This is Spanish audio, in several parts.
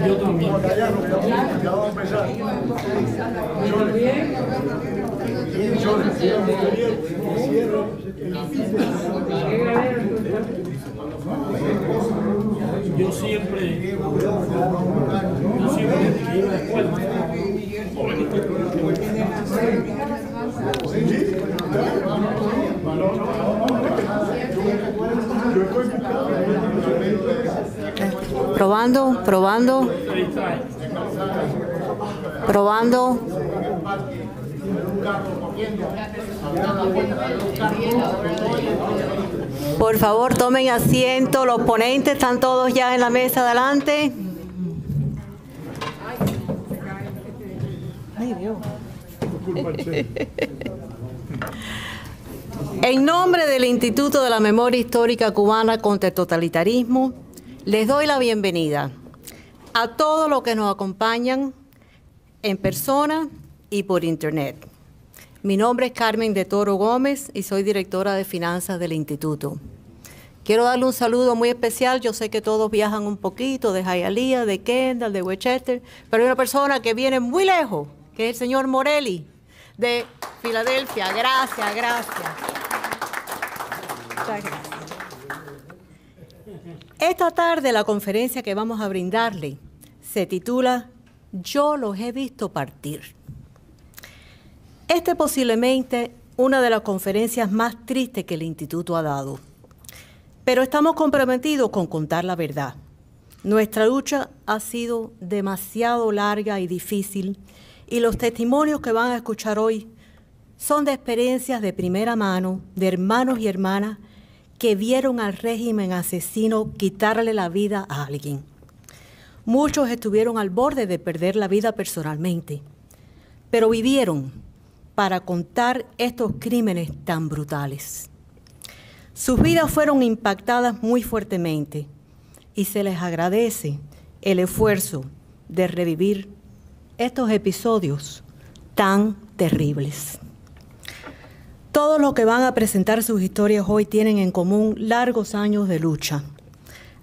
Yo también. Yo siempre iba a la escuela. Probando. Por favor, tomen asiento. Los ponentes están todos ya en la mesa adelante. Ay, Dios. En nombre del Instituto de la Memoria Histórica Cubana contra el Totalitarismo, les doy la bienvenida a todos los que nos acompañan en persona y por internet. Mi nombre es Carmen de Toro Gómez y soy directora de finanzas del instituto. Quiero darle un saludo muy especial. Yo sé que todos viajan un poquito de Hialeah, de Kendall, de Westchester, pero hay una persona que viene muy lejos, que es el señor Morelli, de Filadelfia. Gracias. Muchas gracias. Esta tarde la conferencia que vamos a brindarle se titula Yo los he visto partir. Esta es posiblemente una de las conferencias más tristes que el instituto ha dado, pero estamos comprometidos con contar la verdad. Nuestra lucha ha sido demasiado larga y difícil, y los testimonios que van a escuchar hoy son de experiencias de primera mano de hermanos y hermanas que vieron al régimen asesino quitarle la vida a alguien. Muchos estuvieron al borde de perder la vida personalmente, pero vivieron para contar estos crímenes tan brutales. Sus vidas fueron impactadas muy fuertemente y se les agradece el esfuerzo de revivir estos episodios tan terribles. Todos los que van a presentar sus historias hoy tienen en común largos años de lucha.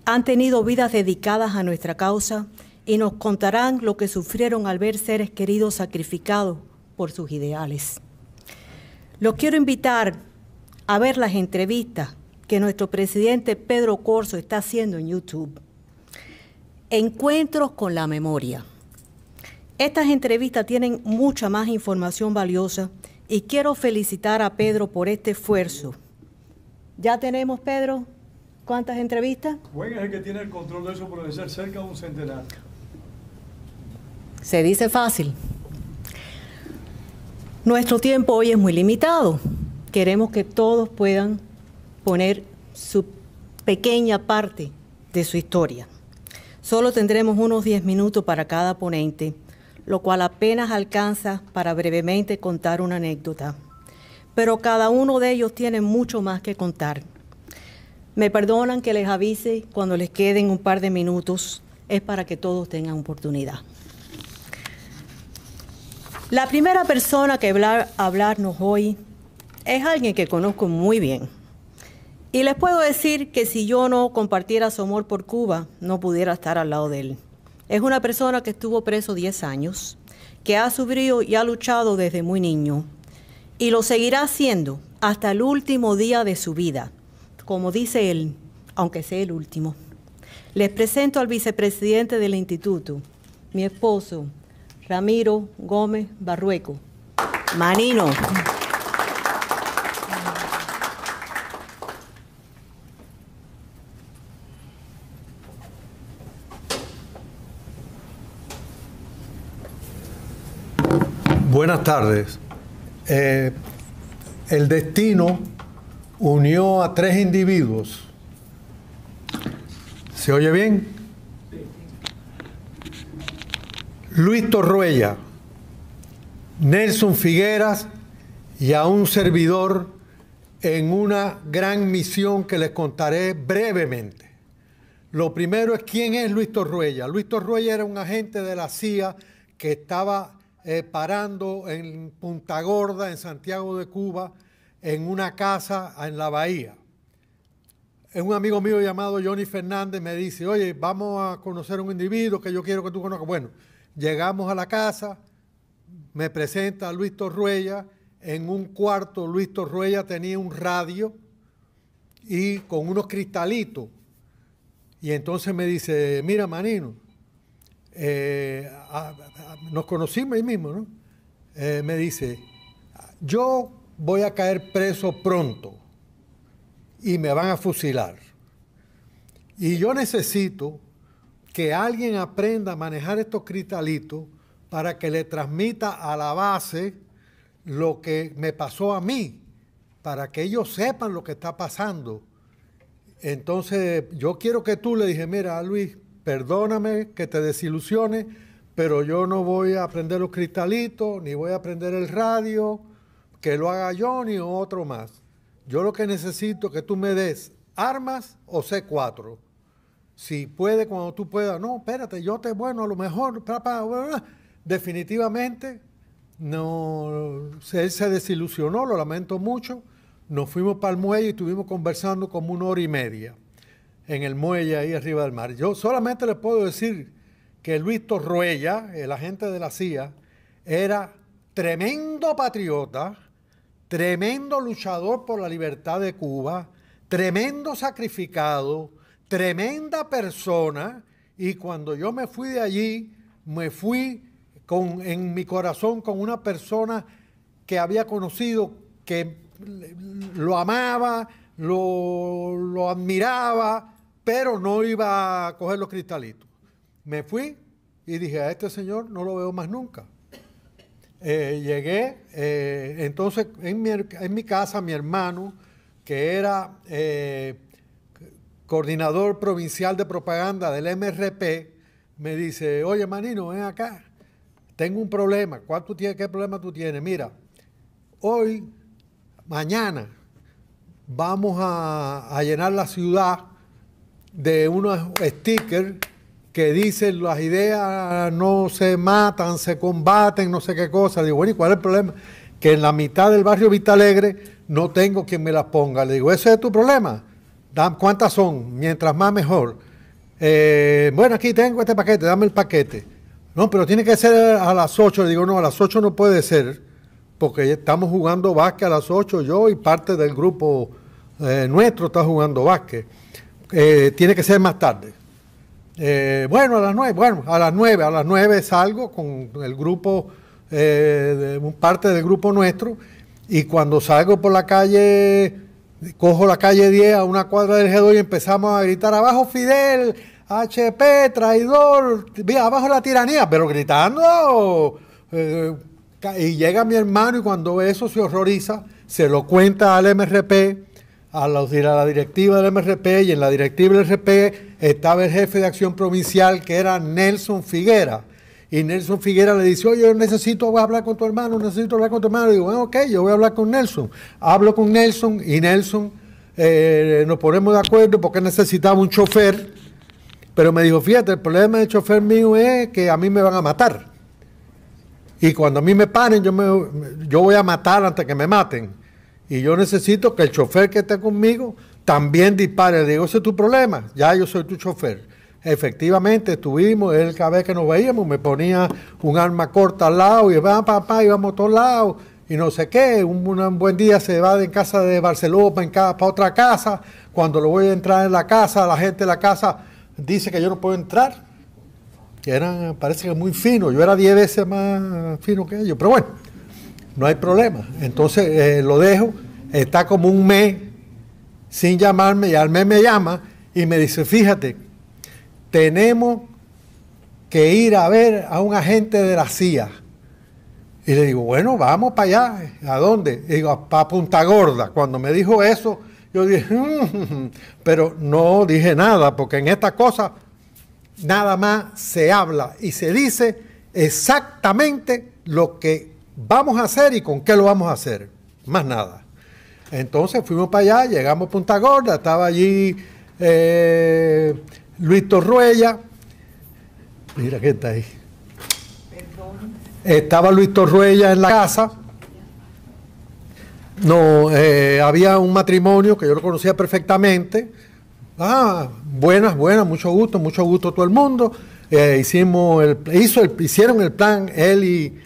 Han tenido vidas dedicadas a nuestra causa y nos contarán lo que sufrieron al ver seres queridos sacrificados por sus ideales. Los quiero invitar a ver las entrevistas que nuestro presidente Pedro Corzo está haciendo en YouTube. Encuentros con la memoria. Estas entrevistas tienen mucha más información valiosa y quiero felicitar a Pedro por este esfuerzo. ¿Ya tenemos, Pedro, cuántas entrevistas? Buen es el que tiene el control de eso, pero debe ser cerca de un centenar. Se dice fácil. Nuestro tiempo hoy es muy limitado. Queremos que todos puedan poner su pequeña parte de su historia. Solo tendremos unos 10 minutos para cada ponente, lo cual apenas alcanza para brevemente contar una anécdota. Pero cada uno de ellos tiene mucho más que contar. Me perdonan que les avise cuando les queden un par de minutos, es para que todos tengan oportunidad. La primera persona que va a hablarnos hoy es alguien que conozco muy bien. Y les puedo decir que si yo no compartiera su amor por Cuba, no pudiera estar al lado de él. Es una persona que estuvo preso 10 años, que ha sufrido y ha luchado desde muy niño, y lo seguirá haciendo hasta el último día de su vida, como dice él, aunque sea el último. Les presento al vicepresidente del instituto, mi esposo, Ramiro Gómez Barrueco. Manino. Buenas tardes. El destino unió a 3 individuos. ¿Se oye bien? Luis Torruella, Nelson Figueras y a un servidor en una gran misión que les contaré brevemente. Lo primero es quién es Luis Torruella. Luis Torruella era un agente de la CIA que estaba parando en Punta Gorda, en Santiago de Cuba, en una casa en la bahía. Un amigo mío llamado Johnny Fernández me dice, oye, vamos a conocer a un individuo que yo quiero que tú conozcas. Bueno, llegamos a la casa, me presenta a Luis Torruella. En un cuarto Luis Torruella tenía un radio y con unos cristalitos. Y entonces me dice, mira, manino, nos conocimos ahí mismo, ¿no? Me dice, yo voy a caer preso pronto y me van a fusilar. Y yo necesito que alguien aprenda a manejar estos cristalitos para que le transmita a la base lo que me pasó a mí, para que ellos sepan lo que está pasando. Entonces, yo quiero que tú le dije, mira, Luis, perdóname que te desilusione, pero yo no voy a aprender los cristalitos, ni voy a aprender el radio, que lo haga yo ni otro más. Yo lo que necesito es que tú me des armas o C4. Si puede, cuando tú puedas, no, espérate, bueno, a lo mejor, definitivamente, no, él se desilusionó, lo lamento mucho. Nos fuimos para el muelle y estuvimos conversando como 1 hora y media en el muelle ahí arriba del mar. Yo solamente les puedo decir que Luis Torruella, el agente de la CIA, era tremendo patriota, tremendo luchador por la libertad de Cuba, tremendo sacrificado, tremenda persona, y cuando yo me fui de allí, me fui en mi corazón con una persona que había conocido, que lo amaba, lo admiraba, pero no iba a coger los cristalitos. Me fui y dije, a este señor no lo veo más nunca. Llegué, entonces en mi casa mi hermano, que era coordinador provincial de propaganda del MRP, me dice, oye, manino, ven acá, tengo un problema. ¿Qué problema tú tienes? Mira, mañana vamos a llenar la ciudad de unos stickers que dicen las ideas no se matan, se combaten, no sé qué cosa. Le digo, bueno, ¿y cuál es el problema? Que en la mitad del barrio Vistalegre no tengo quien me las ponga. Le digo, ¿ese es tu problema? ¿Cuántas son? Mientras más mejor. Bueno, aquí tengo este paquete, dame el paquete. No, pero tiene que ser a las 8. Le digo, no, a las 8 no puede ser, porque estamos jugando básquet a las 8, yo y parte del grupo nuestro está jugando básquet. Tiene que ser más tarde. Bueno, a las 9, a las 9 salgo con el grupo, parte del grupo nuestro, y cuando salgo por la calle, cojo la calle 10 a una cuadra del G2 y empezamos a gritar, abajo Fidel, HP, traidor, abajo la tiranía, pero gritando. Y llega mi hermano y cuando ve eso se horroriza, se lo cuenta al MRP, a la directiva del MRP, y en la directiva del MRP estaba el jefe de acción provincial, que era Nelson Figuera. Y Nelson Figuera le dice, oye, voy a hablar con tu hermano, necesito hablar con tu hermano. Y digo, bueno, ok, yo voy a hablar con Nelson. Hablo con Nelson y Nelson nos ponemos de acuerdo porque necesitaba un chofer. Pero me dijo, fíjate, el problema del chofer mío es que a mí me van a matar. Y cuando a mí me paren, yo voy a matar antes que me maten. Y yo necesito que el chofer que esté conmigo también dispare. Le digo, ese es tu problema, ya yo soy tu chofer. Efectivamente, estuvimos, él cada vez que nos veíamos me ponía un arma corta al lado y íbamos a todos lados y no sé qué. Un buen día se va de casa de Barcelona para otra casa. Cuando lo voy a entrar en la casa, la gente de la casa dice que yo no puedo entrar. Que parece que muy fino. Yo era 10 veces más fino que ellos, pero bueno, no hay problema. Entonces lo dejo, está como un mes sin llamarme y al mes me llama y me dice, fíjate, tenemos que ir a ver a un agente de la CIA. Y le digo, bueno, vamos para allá. ¿A dónde? Y digo, para Punta Gorda. Cuando me dijo eso, yo dije, pero no dije nada, porque en esta cosa nada más se habla y se dice exactamente lo que vamos a hacer y con qué lo vamos a hacer. Más nada. Entonces fuimos para allá, llegamos a Punta Gorda, estaba allí Luis Luis Torruella, mira que está ahí. Estaba Luis Torruella en la casa. No, había un matrimonio que yo lo conocía perfectamente. Buenas, mucho gusto todo el mundo. Hicieron el plan, él y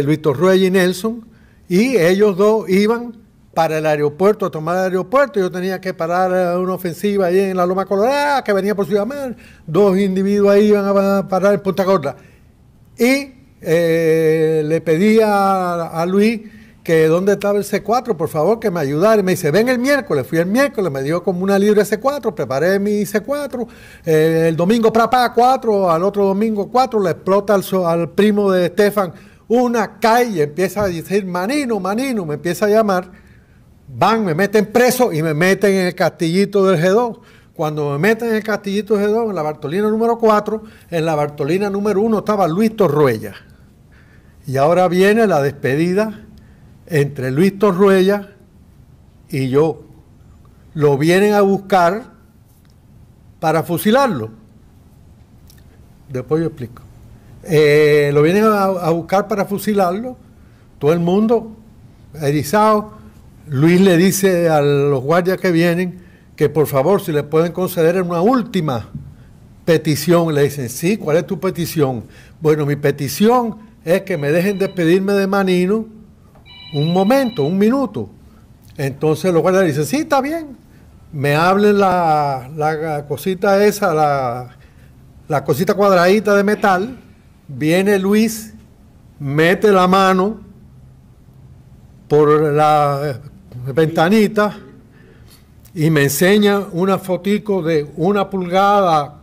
Luis Torruella y Nelson, y ellos dos iban para el aeropuerto, a tomar el aeropuerto. Yo tenía que parar una ofensiva ahí en la Loma Colorada, que venía por Ciudad Mar. Dos individuos ahí iban a parar en Punta Gorda. Y le pedí a Luis que dónde estaba el C4, por favor, que me ayudara. Y me dice, ven el miércoles. Fui el miércoles, me dio como una libre C4, preparé mi C4. El domingo, 4, al otro domingo 4, le explota al primo de Estefan una calle y empieza a decir, Manino, me empieza a llamar. Van, me meten preso y me meten en el castillito del G2. Cuando me meten en el castillito del G2, en la Bartolina número 4, en la Bartolina número 1 estaba Luis Torruella. Y ahora viene la despedida entre Luis Torruella y yo. Lo vienen a buscar para fusilarlo. Después yo explico. Lo vienen a buscar para fusilarlo. Todo el mundo erizado. Luis le dice a los guardias que vienen que por favor si le pueden conceder una última petición. Le dicen, sí, ¿cuál es tu petición? Bueno, mi petición es que me dejen despedirme de Manino un momento, un minuto. Entonces los guardias dicen, sí, está bien. Me hablen la cosita esa, la cosita cuadradita de metal. Viene Luis, mete la mano por la ventanita y me enseña una fotico de 1 pulgada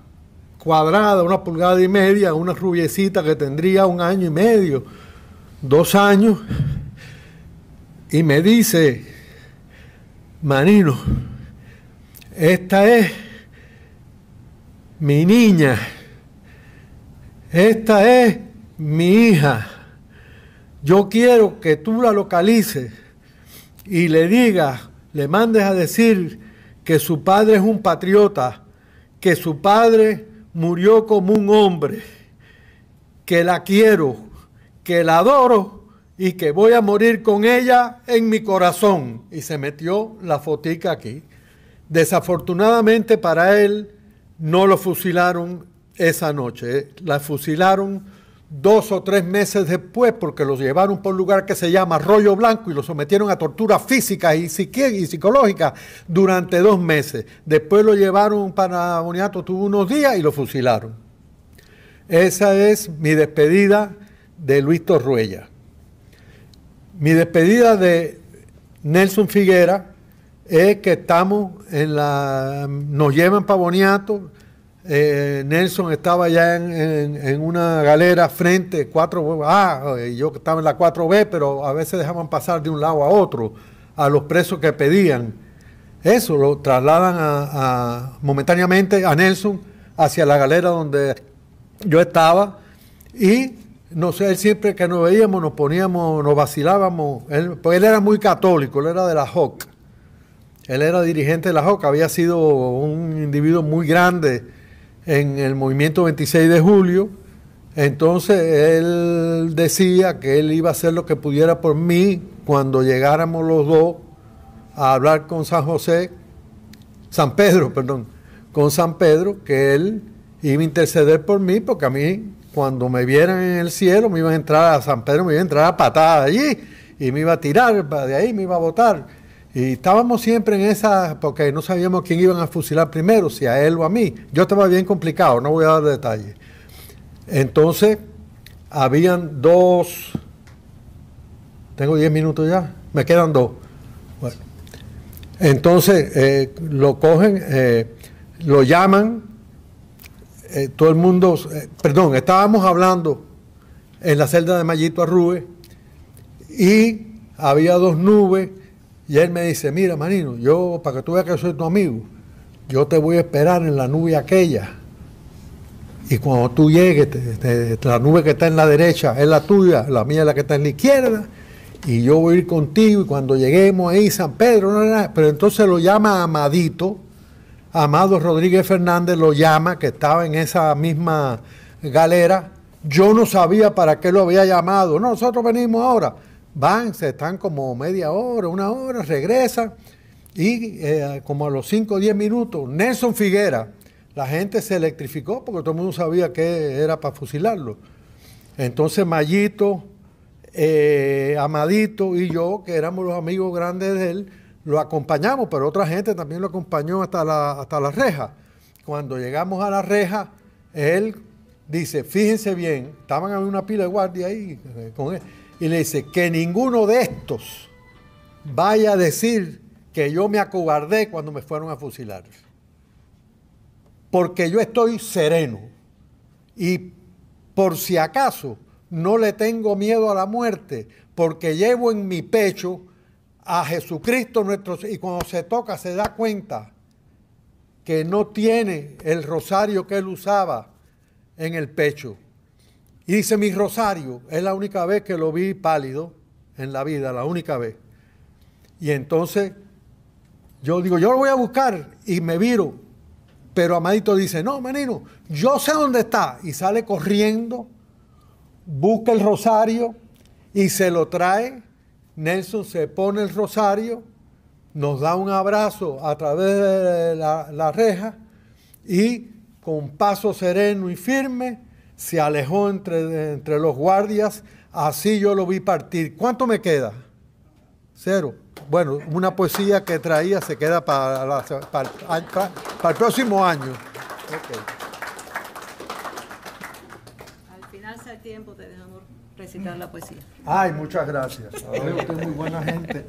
cuadrada, 1,5 pulgadas, una rubiecita que tendría 1 año y medio, 2 años. Y me dice, Manino, esta es mi niña, esta es mi hija. Yo quiero que tú la localices y le digas, le mandes a decir que su padre es un patriota, que su padre murió como un hombre, que la quiero, que la adoro y que voy a morir con ella en mi corazón. Y se metió la fotica aquí. Desafortunadamente para él no lo fusilaron esa noche. La fusilaron 2 o 3 meses después porque los llevaron por un lugar que se llama Arroyo Blanco y lo sometieron a torturas físicas y psicológicas durante 2 meses. Después lo llevaron para Boniato, tuvo unos días y lo fusilaron. Esa es mi despedida de Luis Torruella. Mi despedida de Nelson Figuera es que estamos nos llevan para Boniato. Nelson estaba ya en una galera frente 4A, yo estaba en la 4B, pero a veces dejaban pasar de un lado a otro a los presos que pedían. Eso lo trasladan momentáneamente a Nelson hacia la galera donde yo estaba y no sé, él siempre que nos veíamos nos vacilábamos. Pues él era muy católico, él era de la JOC. Él era dirigente de la JOC, había sido un individuo muy grande en el movimiento 26 de julio. Entonces él decía que él iba a hacer lo que pudiera por mí cuando llegáramos los dos a hablar con San Pedro, con San Pedro, que él iba a interceder por mí, porque a mí, cuando me vieran en el cielo, me iban a entrar a San Pedro, me iba a entrar a patada allí, y me iba a tirar, de ahí me iba a botar. Y estábamos siempre en esa, porque no sabíamos quién iban a fusilar primero, si a él o a mí. Yo estaba bien complicado, no voy a dar detalles. Entonces, habían 2, tengo 10 minutos ya, me quedan 2. Bueno, entonces, lo cogen, lo llaman, todo el mundo, estábamos hablando en la celda de Mayito Arrue y había 2 nubes y él me dice, mira Manino, yo para que tú veas que soy tu amigo, yo te voy a esperar en la nube aquella y cuando tú llegues, la nube que está en la derecha es la tuya, la mía es la que está en la izquierda y yo voy a ir contigo y cuando lleguemos ahí San Pedro, pero entonces lo llama Amadito Amado Rodríguez Fernández lo llama, que estaba en esa misma galera. Yo no sabía para qué lo había llamado. No, nosotros venimos ahora. Van, se están como media hora, una hora, regresan. Y como a los 5 o 10 minutos, Nelson Figuera, la gente se electrificó porque todo el mundo sabía que era para fusilarlo. Entonces Mayito, Amadito y yo, que éramos los amigos grandes de él, lo acompañamos, pero otra gente también lo acompañó hasta la reja. Cuando llegamos a la reja, él dice, fíjense bien, estaban en una pila de guardia ahí con él, y le dice, que ninguno de estos vaya a decir que yo me acobardé cuando me fueron a fusilar. Porque yo estoy sereno y por si acaso no le tengo miedo a la muerte, porque llevo en mi pecho a Jesucristo nuestro, y cuando se toca se da cuenta que no tiene el rosario que él usaba en el pecho. Y dice, mi rosario, es la única vez que lo vi pálido en la vida, la única vez. Y entonces yo digo, yo lo voy a buscar y me viro. Pero Amadito dice, no, menino, yo sé dónde está. Y sale corriendo, busca el rosario y se lo trae. Nelson se pone el rosario, nos da un abrazo a través de la reja y con paso sereno y firme se alejó entre los guardias. Así yo lo vi partir. ¿Cuánto me queda? 0. Bueno, una poesía que traía se queda para el próximo año. Okay. Al final del tiempo te dejamos recitar la poesía. Ay, muchas gracias. Ahora usted es muy buena gente,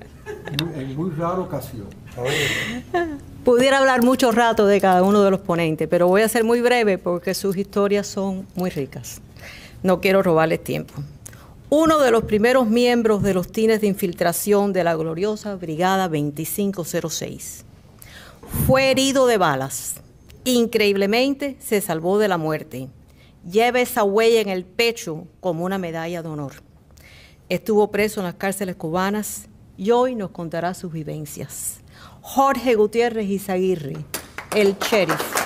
en muy rara ocasión. Pudiera hablar mucho rato de cada uno de los ponentes, pero voy a ser muy breve porque sus historias son muy ricas. No quiero robarles tiempo. Uno de los primeros miembros de los tines de infiltración de la gloriosa Brigada 2506 fue herido de balas. Increíblemente se salvó de la muerte. Lleva esa huella en el pecho como una medalla de honor. Estuvo preso en las cárceles cubanas y hoy nos contará sus vivencias. Jorge Gutiérrez Izaguirre, el sheriff.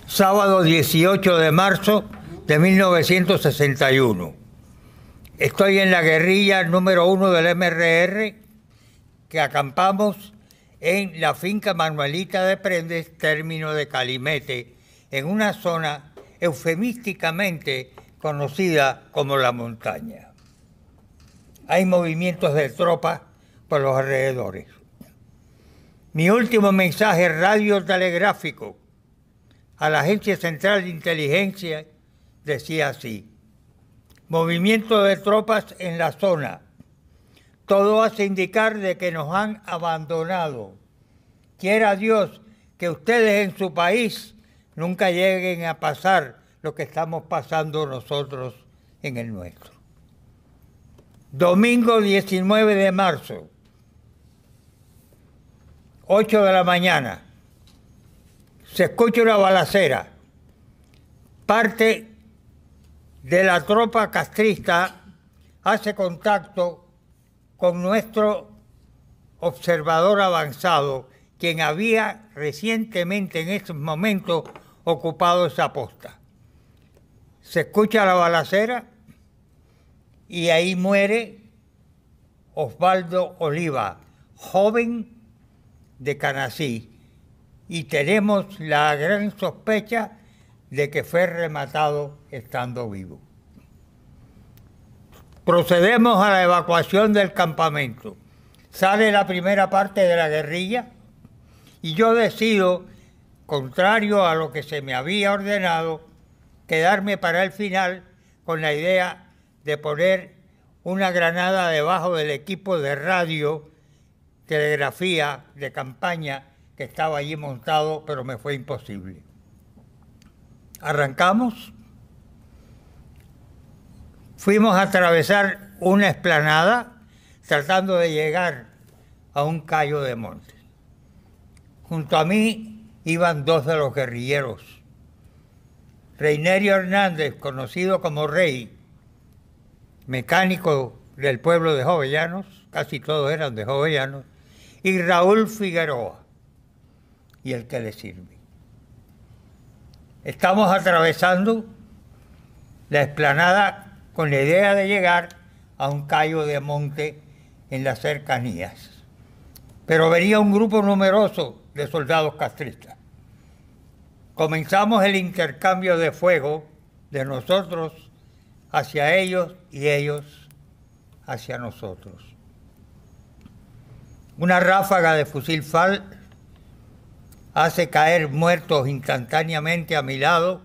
Sábado 18 de marzo de 1961. Estoy en la guerrilla número 1 del MRR, que acampamos en la finca Manuelita de Prendes, término de Calimete, en una zona eufemísticamente conocida como La Montaña. Hay movimientos de tropas por los alrededores. Mi último mensaje radiotelegráfico a la Agencia Central de Inteligencia decía así: movimiento de tropas en la zona. Todo hace indicar de que nos han abandonado. Quiera Dios que ustedes en su país nunca lleguen a pasar lo que estamos pasando nosotros en el nuestro. Domingo 19 de marzo, 8 de la mañana. Se escucha una balacera. Parte de la tropa castrista hace contacto con nuestro observador avanzado, quien había recientemente en ese momento ocupado esa posta. Se escucha la balacera y ahí muere Osvaldo Oliva, joven de Canací. Y tenemos la gran sospecha de que fue rematado estando vivo. Procedemos a la evacuación del campamento. Sale la primera parte de la guerrilla y yo decido, contrario a lo que se me había ordenado, quedarme para el final con la idea de poner una granada debajo del equipo de radio, telegrafía, de campaña, que estaba allí montado, pero me fue imposible. Arrancamos, fuimos a atravesar una explanada tratando de llegar a un callo de monte. Junto a mí iban 2 de los guerrilleros. Reinerio Hernández, conocido como Rey, mecánico del pueblo de Jovellanos, casi todos eran de Jovellanos, y Raúl Figueroa, y el que le sirve. Estamos atravesando la explanada con la idea de llegar a un callo de monte en las cercanías. Pero venía un grupo numeroso de soldados castristas. Comenzamos el intercambio de fuego de nosotros hacia ellos y ellos hacia nosotros. Una ráfaga de fusil FAL hace caer muertos instantáneamente a mi lado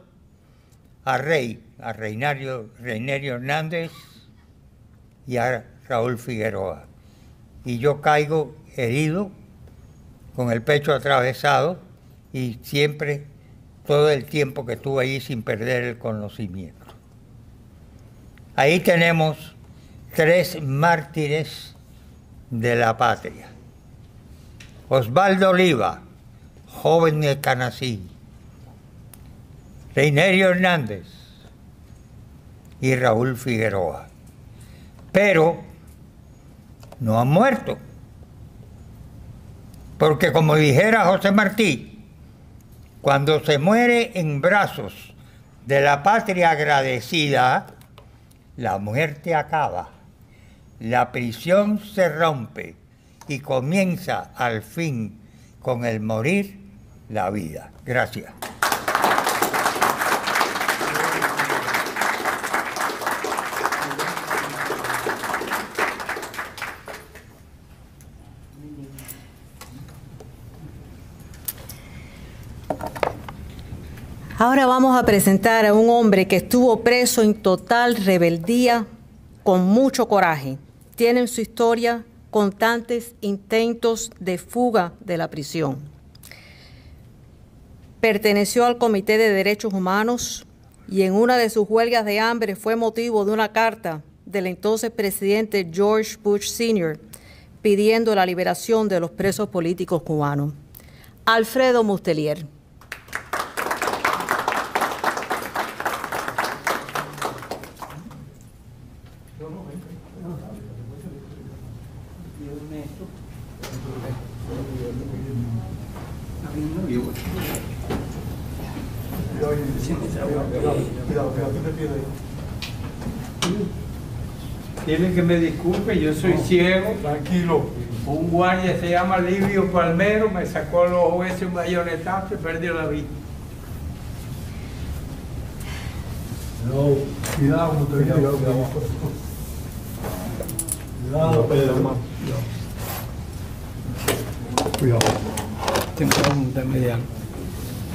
a Reinerio Hernández y a Raúl Figueroa. Y yo caigo herido, con el pecho atravesado, y siempre, todo el tiempo que estuve allí sin perder el conocimiento. Ahí tenemos 3 mártires de la patria. Osvaldo Oliva, joven de Canací, Reinerio Hernández y Raúl Figueroa. Pero no han muerto. Porque como dijera José Martí, cuando se muere en brazos de la patria agradecida, la muerte acaba, la prisión se rompe y comienza al fin con el morir la vida. Gracias. Ahora vamos a presentar a un hombre que estuvo preso en total rebeldía, con mucho coraje. Tiene en su historia constantes intentos de fuga de la prisión. Perteneció al Comité de Derechos Humanos y en una de sus huelgas de hambre fue motivo de una carta del entonces presidente George Bush Sr. pidiendo la liberación de los presos políticos cubanos. Alfredo Mustelier. Tienen que me disculpe, yo soy ciego. Tranquilo. Un guardia se llama Livio Palmero, me sacó los ojos ese un bayonetazo y perdió la vida. No, cuidado, como te digo. Cuidado, Pedro. Cuidado. Tengo que aguantarme de algo.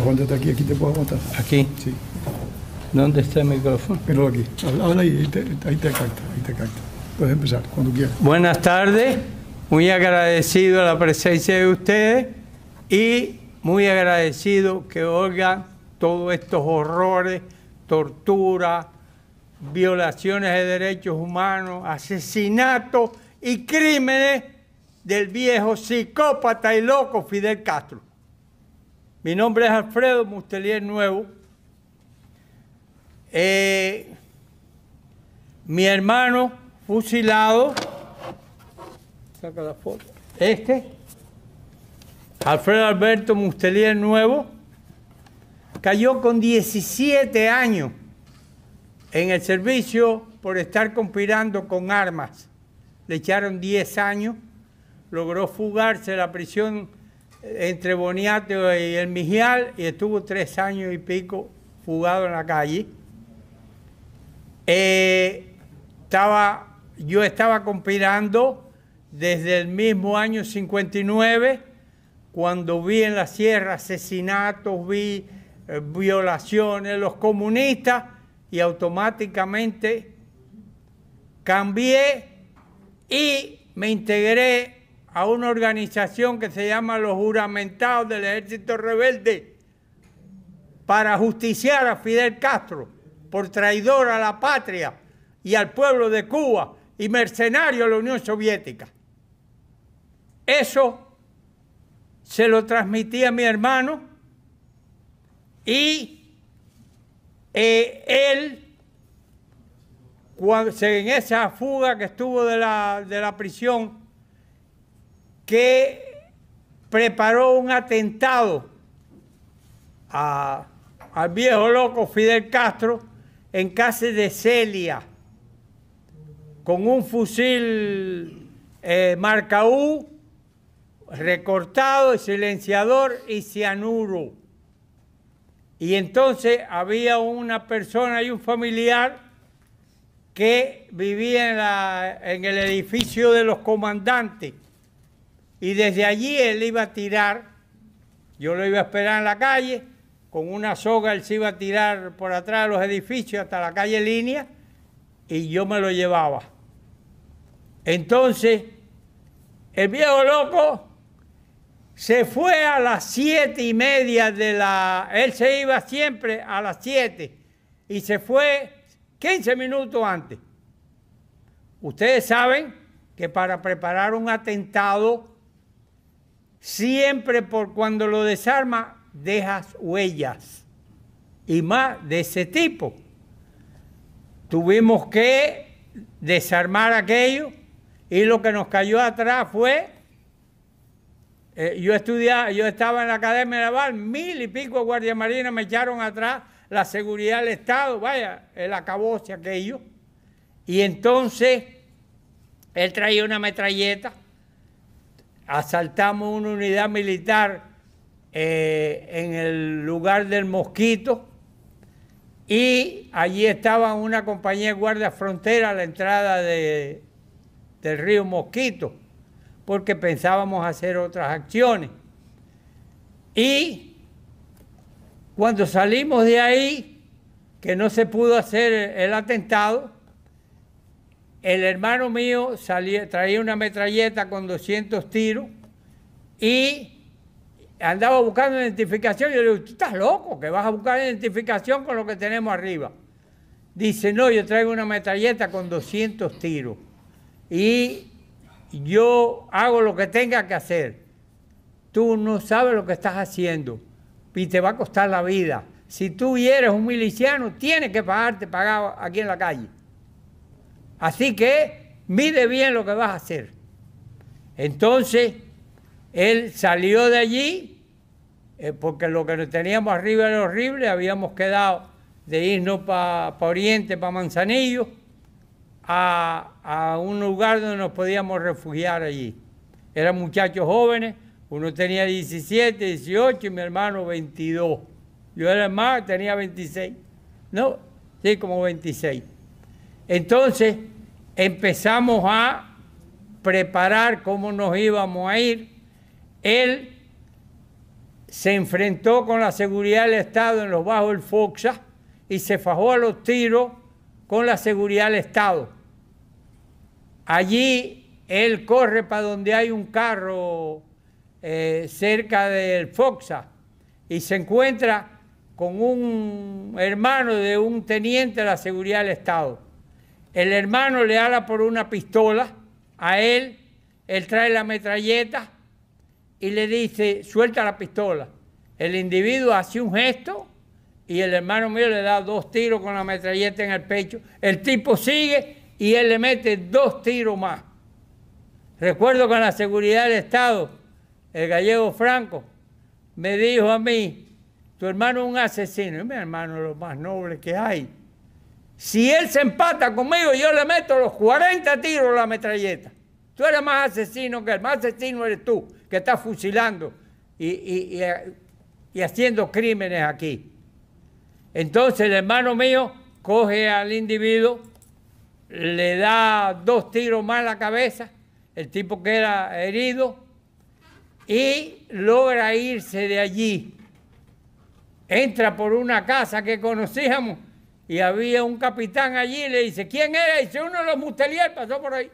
Aguántate aquí te puedo aguantar. Aquí. Sí. ¿Dónde está el micrófono? Pero aquí. Habla ahí te capta, Puedes empezar cuando quieras. Buenas tardes, muy agradecido a la presencia de ustedes y muy agradecido que oigan todos estos horrores, tortura, violaciones de derechos humanos, asesinatos y crímenes del viejo psicópata y loco Fidel Castro. Mi nombre es Alfredo Mustelier Nuevo. Mi hermano fusilado, saca la foto, Alfredo Alberto Mustelier Nuevo, cayó con 17 años en el servicio por estar conspirando con armas. Le echaron 10 años, logró fugarse de la prisión entre Boniato y El Mijial y estuvo 3 años y pico fugado en la calle. Yo estaba conspirando desde el mismo año 59, cuando vi en la sierra asesinatos, vi violaciones, los comunistas, y automáticamente cambié y me integré a una organización que se llama Los Juramentados del Ejército Rebelde para justiciar a Fidel Castro por traidor a la patria y al pueblo de Cuba y mercenario a la Unión Soviética. Eso se lo transmití a mi hermano y él, en esa fuga que estuvo de la prisión, que preparó un atentado al viejo loco Fidel Castro en casa de Celia, con un fusil marca U, recortado, silenciador y cianuro. Y entonces había una persona y un familiar que vivía en el edificio de los comandantes. Y desde allí él iba a tirar, yo lo iba a esperar en la calle, con una soga él se iba a tirar por atrás de los edificios hasta la calle Línea, y yo me lo llevaba. Entonces, el viejo loco se fue a las 7:30 Él se iba siempre a las 7 y se fue 15 minutos antes. Ustedes saben que para preparar un atentado, siempre por cuando lo desarma, dejas huellas. Y más de ese tipo. Tuvimos que desarmar aquello y lo que nos cayó atrás fue... yo estaba en la Academia Naval, 1000 y pico guardias marinas me echaron atrás, la seguridad del Estado, vaya, el acabose aquello. Y entonces, él traía una metralleta, asaltamos una unidad militar en el lugar del Mosquito, y allí estaba una compañía de guardia frontera a la entrada del río Mosquito, porque pensábamos hacer otras acciones. Y cuando salimos de ahí, que no se pudo hacer el atentado, el hermano mío traía una metralleta con 200 tiros y andaba buscando identificación. Yo le digo, ¿tú estás loco? ¿Que vas a buscar identificación con lo que tenemos arriba? Dice, no, yo traigo una metralleta con 200 tiros y yo hago lo que tenga que hacer. Tú no sabes lo que estás haciendo y te va a costar la vida. Si tú eres un miliciano, tienes que pagarte pagado aquí en la calle. Así que mide bien lo que vas a hacer. Entonces, él salió de allí, porque lo que teníamos arriba era horrible, habíamos quedado de irnos para Oriente, para Manzanillo, a un lugar donde nos podíamos refugiar allí. Eran muchachos jóvenes, uno tenía 17, 18 y mi hermano 22. Yo era más, tenía 26. No, sí, como 26. Entonces empezamos a preparar cómo nos íbamos a ir. Él se enfrentó con la seguridad del Estado en los bajos del Foxa y se fajó a los tiros con la seguridad del Estado. Allí él corre para donde hay un carro cerca del Foxa y se encuentra con un hermano de un teniente de la seguridad del Estado. El hermano le habla por una pistola a él trae la metralleta y le dice, suelta la pistola. El individuo hace un gesto y el hermano mío le da 2 tiros con la metralleta en el pecho. El tipo sigue y él le mete 2 tiros más. Recuerdo que en la seguridad del Estado, el gallego Franco me dijo a mí, tu hermano es un asesino. Y mi hermano es lo más noble que hay. Si él se empata conmigo, yo le meto los 40 tiros a la metralleta. Tú eres más asesino que él, más asesino eres tú, que estás fusilando y haciendo crímenes aquí. Entonces el hermano mío coge al individuo, le da 2 tiros más en la cabeza, el tipo que era herido, y logra irse de allí. Entra por una casa que conocíamos y había un capitán allí y le dice, ¿quién era? Y dice, uno de los Mustelier pasó por ahí.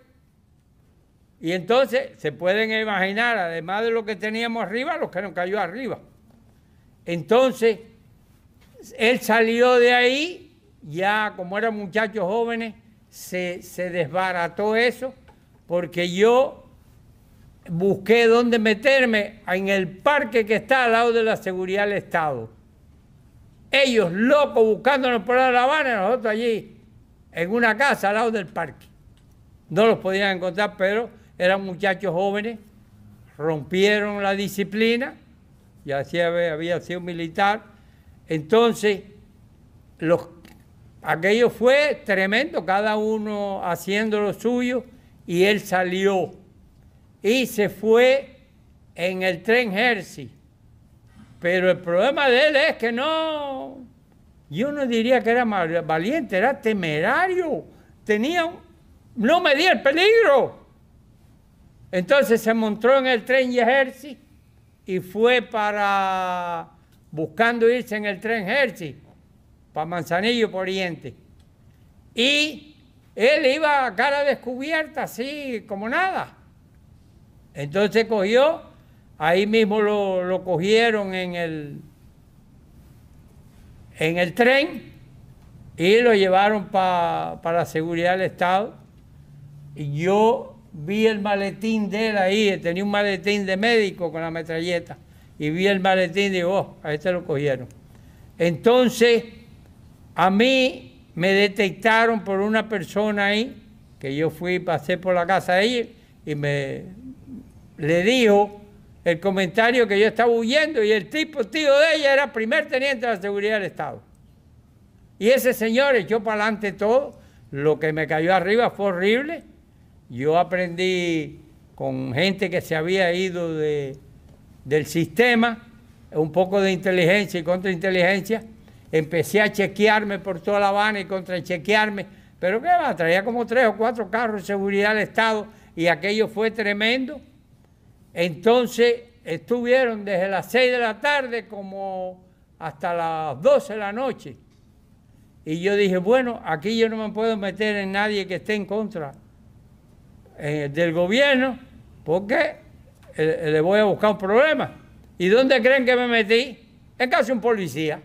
Y entonces se pueden imaginar, además de lo que teníamos arriba, lo que nos cayó arriba. Entonces, él salió de ahí, ya como eran muchachos jóvenes, se desbarató eso, porque yo busqué dónde meterme en el parque que está al lado de la seguridad del Estado. Ellos locos buscándonos por La Habana, nosotros allí en una casa al lado del parque. No los podían encontrar, pero eran muchachos jóvenes, rompieron la disciplina, ya había sido militar. Entonces, aquello fue tremendo, cada uno haciendo lo suyo, y él salió y se fue en el tren Jersey. Pero el problema de él es que no, yo no diría que era valiente, era temerario, no medía el peligro. Entonces se montó en el tren Jersey y fue buscando irse en el tren Jersey, para Manzanillo por Oriente. Y él iba a cara descubierta, así como nada. Entonces cogió, ahí mismo lo cogieron en el tren y lo llevaron para la seguridad del Estado. Y yo vi el maletín de él ahí, tenía un maletín de médico con la metralleta, y vi el maletín y digo, oh, a este lo cogieron. Entonces, a mí me detectaron por una persona ahí, que yo pasé por la casa de ella, y le dijo el comentario que yo estaba huyendo, y el tío de ella era primer teniente de la seguridad del Estado. Y ese señor echó para adelante todo, lo que me cayó arriba fue horrible. Yo aprendí con gente que se había ido del sistema, un poco de inteligencia y contrainteligencia. Empecé a chequearme por toda La Habana y contrachequearme, pero qué va, traía como 3 o 4 carros de seguridad del Estado y aquello fue tremendo. Entonces estuvieron desde las 6 de la tarde como hasta las 12 de la noche. Y yo dije, bueno, aquí yo no me puedo meter en nadie que esté en contra del gobierno, porque le voy a buscar un problema. ¿Y dónde creen que me metí? En casa de un policía.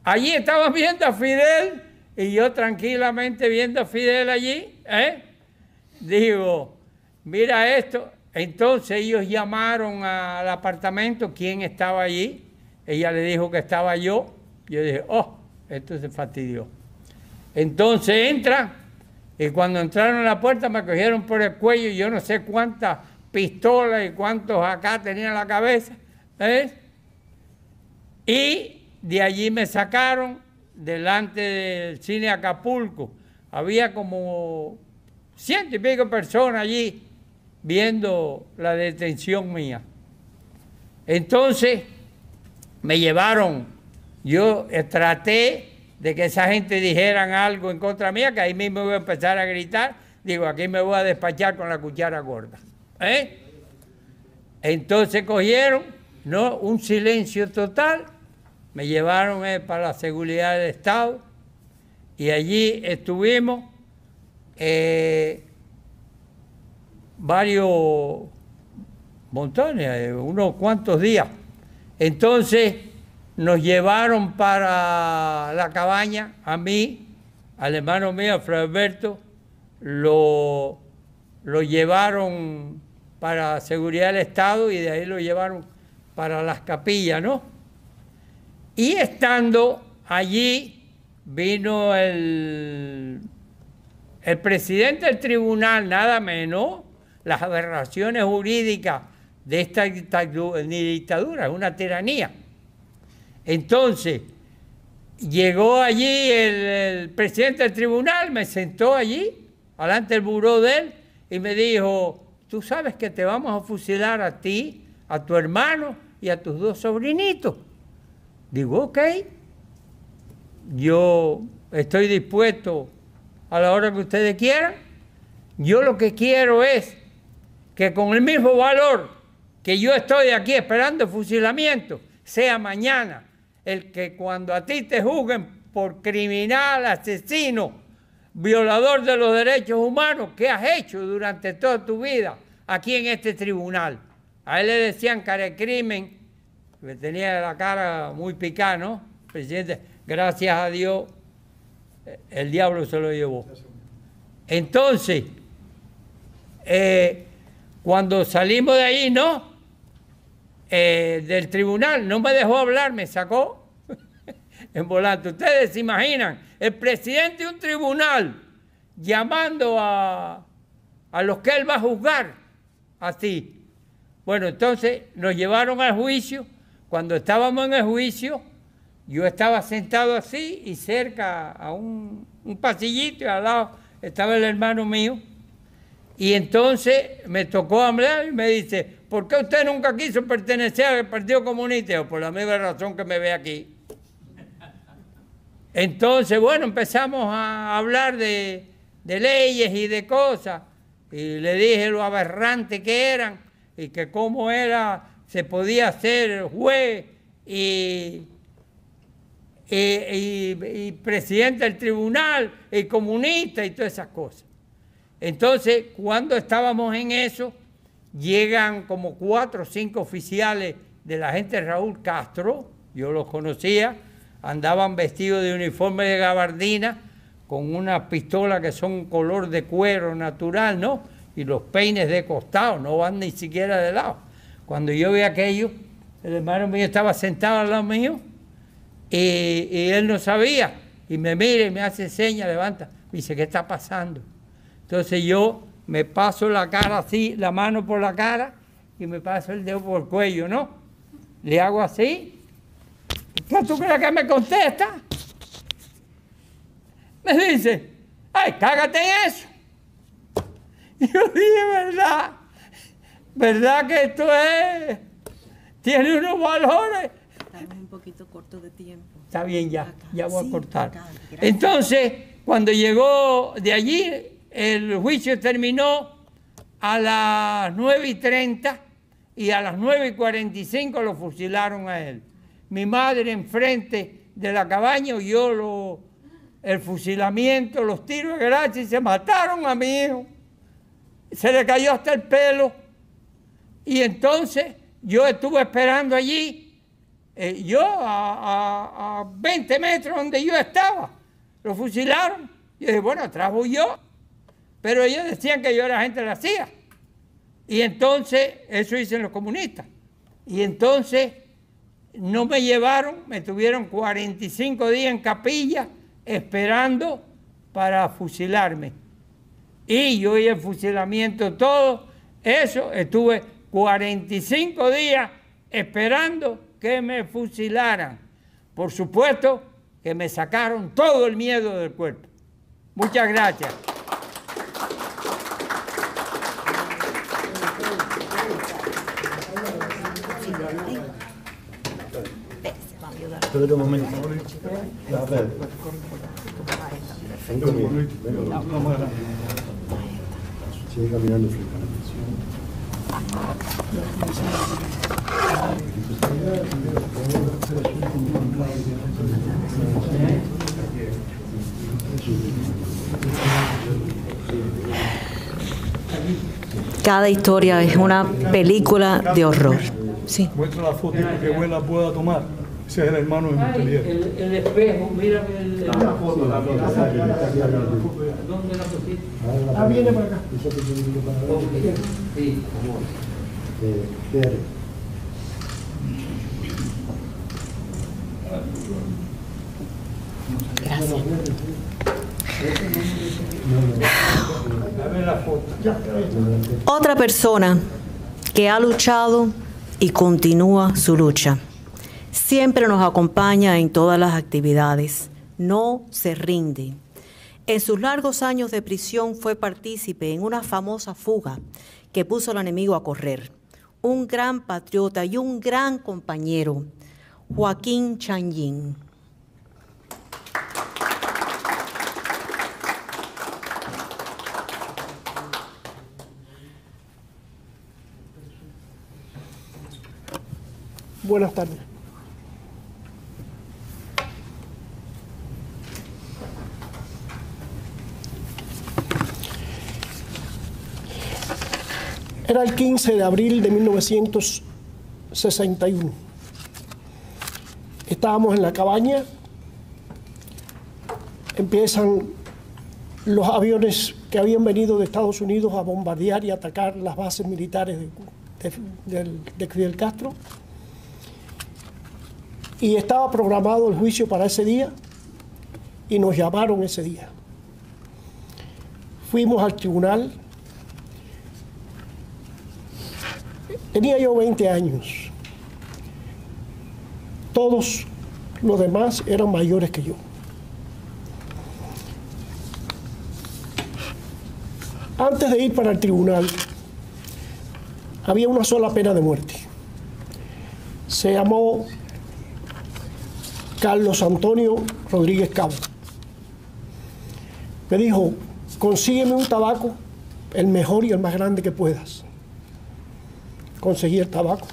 Allí estaba viendo a Fidel y yo tranquilamente viendo a Fidel allí, digo, mira esto. Entonces ellos llamaron al apartamento, ¿quién estaba allí? Ella le dijo que estaba yo. Yo dije, oh, esto se fastidió. Entonces entran. Y cuando entraron a la puerta me cogieron por el cuello y yo no sé cuántas pistolas y cuántos acá tenía en la cabeza. Y de allí me sacaron delante del cine Acapulco. Había como 100 y pico personas allí viendo la detención mía. Entonces me llevaron, yo traté de que esa gente dijeran algo en contra mía, que ahí mismo voy a empezar a gritar, digo, aquí me voy a despachar con la cuchara gorda. Entonces cogieron, ¿no?, un silencio total, me llevaron para la seguridad del Estado y allí estuvimos montones, unos cuantos días. Entonces nos llevaron para la cabaña, a mí, al hermano mío, Fray Alberto, lo llevaron para seguridad del Estado y de ahí lo llevaron para las capillas, ¿no? Y estando allí, vino el presidente del tribunal, nada menos, las aberraciones jurídicas de esta dictadura, es una tiranía. Entonces, llegó allí el presidente del tribunal, me sentó allí, delante del buró de él, y me dijo, tú sabes que te vamos a fusilar a ti, a tu hermano y a tus 2 sobrinitos. Digo, ok, yo estoy dispuesto a la hora que ustedes quieran. Yo lo que quiero es que con el mismo valor que yo estoy aquí esperando el fusilamiento, sea mañana el que cuando a ti te juzguen por criminal, asesino, violador de los derechos humanos, ¿qué has hecho durante toda tu vida aquí en este tribunal? A él le decían cara de crimen, que tenía la cara muy picada, ¿no? Presidente, gracias a Dios, el diablo se lo llevó. Entonces, cuando salimos de ahí, del tribunal, no me dejó hablar, me sacó en volante. Ustedes se imaginan, el presidente de un tribunal llamando a los que él va a juzgar, así. Bueno, entonces nos llevaron al juicio. Cuando estábamos en el juicio, yo estaba sentado así y cerca a un pasillito y al lado estaba el hermano mío. Y entonces me tocó hablar y me dice, ¿por qué usted nunca quiso pertenecer al Partido Comunista? Yo, por la misma razón que me ve aquí. Entonces, bueno, empezamos a hablar de leyes y de cosas. Y le dije lo aberrante que eran y que cómo se podía ser juez y presidente del tribunal y comunista y todas esas cosas. Entonces, cuando estábamos en eso, llegan como 4 o 5 oficiales de la gente de Raúl Castro, yo los conocía, andaban vestidos de uniforme de gabardina, con una pistola que son color de cuero natural, ¿no? Y los peines de costado, no van ni siquiera de lado. Cuando yo vi aquello, el hermano mío estaba sentado al lado mío y él no sabía. Y me mira y me hace señas, levanta. Me dice, ¿qué está pasando? Entonces yo me paso la cara así, la mano por la cara y me paso el dedo por el cuello, ¿no? Le hago así. ¿Qué tú crees que me contesta? Me dice, ¡ay, cágate en eso! Y yo dije, ¿verdad que esto tiene unos valores? Estamos un poquito cortos de tiempo. Está bien, ya voy a cortar. Acá, entonces, cuando llegó de allí, el juicio terminó a las 9:30 y a las 9:45 lo fusilaron a él. Mi madre enfrente de la cabaña oyó el fusilamiento, los tiros de gracia y se mataron a mi hijo. Se le cayó hasta el pelo. Y entonces yo estuve esperando allí, yo a 20 metros donde yo estaba. Lo fusilaron. Yo dije, bueno, atrás voy yo. Pero ellos decían que yo era gente de la CIA. Y entonces, eso dicen los comunistas. Y entonces no me llevaron, me tuvieron 45 días en capilla esperando para fusilarme. Y yo y el fusilamiento, todo eso, estuve 45 días esperando que me fusilaran. Por supuesto que me sacaron todo el miedo del cuerpo. Muchas gracias. Espérate un momento. A ver. Sigue caminando frente a la Cada historia es una película de horror. Sí. Muestra la foto que abuela pueda tomar. Ese es el hermano de Montelier. El espejo, mira La foto, la foto. ¿Dónde la pusiste? Ah, viene para acá. Sí. Otra persona que ha luchado y continúa su lucha. Siempre nos acompaña en todas las actividades. No se rinde. En sus largos años de prisión fue partícipe en una famosa fuga que puso al enemigo a correr. Un gran patriota y un gran compañero, Joaquín Chanyín. Buenas tardes. Era el 15 de abril de 1961. Estábamos en la cabaña. Empiezan los aviones que habían venido de Estados Unidos a bombardear y atacar las bases militares de Fidel Castro. Y estaba programado el juicio para ese día y nos llamaron ese día. Fuimos al tribunal. Tenía yo 20 años. Todos los demás eran mayores que yo. Antes de ir para el tribunal, había una sola pena de muerte. Se llamó Carlos Antonio Rodríguez Cabo. Me dijo, consígueme un tabaco, el mejor y el más grande que puedas. Conseguí el tabaco.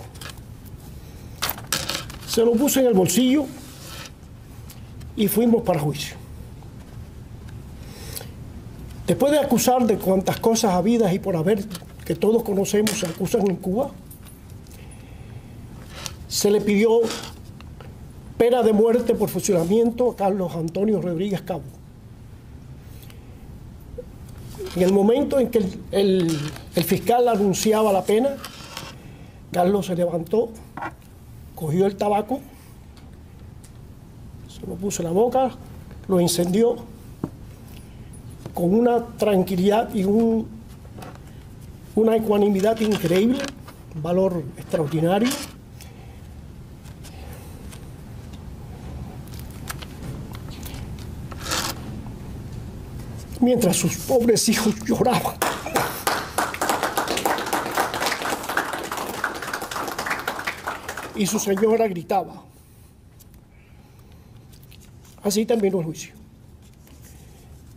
Se lo puse en el bolsillo y fuimos para juicio. Después de acusar de cuantas cosas habidas y por haber, que todos conocemos, se acusan en Cuba, se le pidió pena de muerte por fusilamiento a Carlos Antonio Rodríguez Cabo. En el momento en que el fiscal anunciaba la pena, Carlos se levantó, cogió el tabaco, se lo puso en la boca, lo encendió con una tranquilidad y una ecuanimidad increíble, un valor extraordinario. Mientras sus pobres hijos lloraban. Y su señora gritaba. Así terminó el juicio.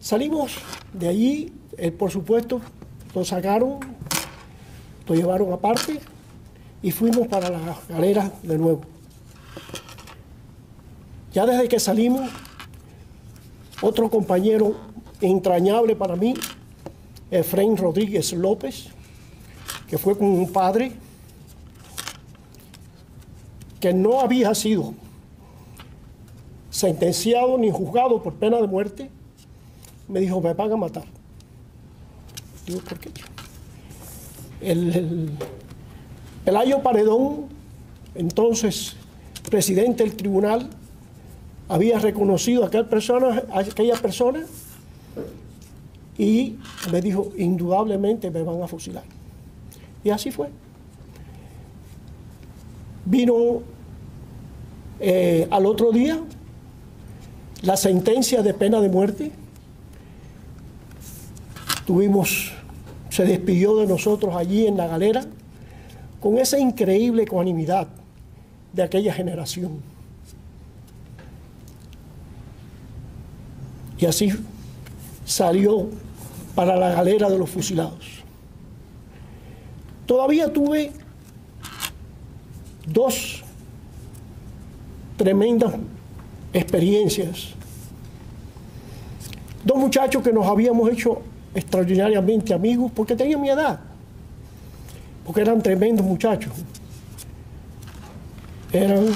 Salimos de allí, por supuesto, lo sacaron, lo llevaron aparte y fuimos para la galera de nuevo. Ya desde que salimos, otro compañero entrañable para mí, Efraín Rodríguez López, que fue con un padre que no había sido sentenciado ni juzgado por pena de muerte, me dijo, me van a matar. Digo, ¿por qué? Pelayo Paredón, entonces presidente del tribunal, había reconocido a aquella persona y me dijo, indudablemente me van a fusilar. Y así fue. Vino al otro día la sentencia de pena de muerte. Se despidió de nosotros allí en la galera con esa increíble ecuanimidad de aquella generación. Y así salió para la galera de los fusilados. Todavía tuve dos tremendas experiencias. Dos muchachos que nos habíamos hecho extraordinariamente amigos porque tenían mi edad, porque eran tremendos muchachos. Eran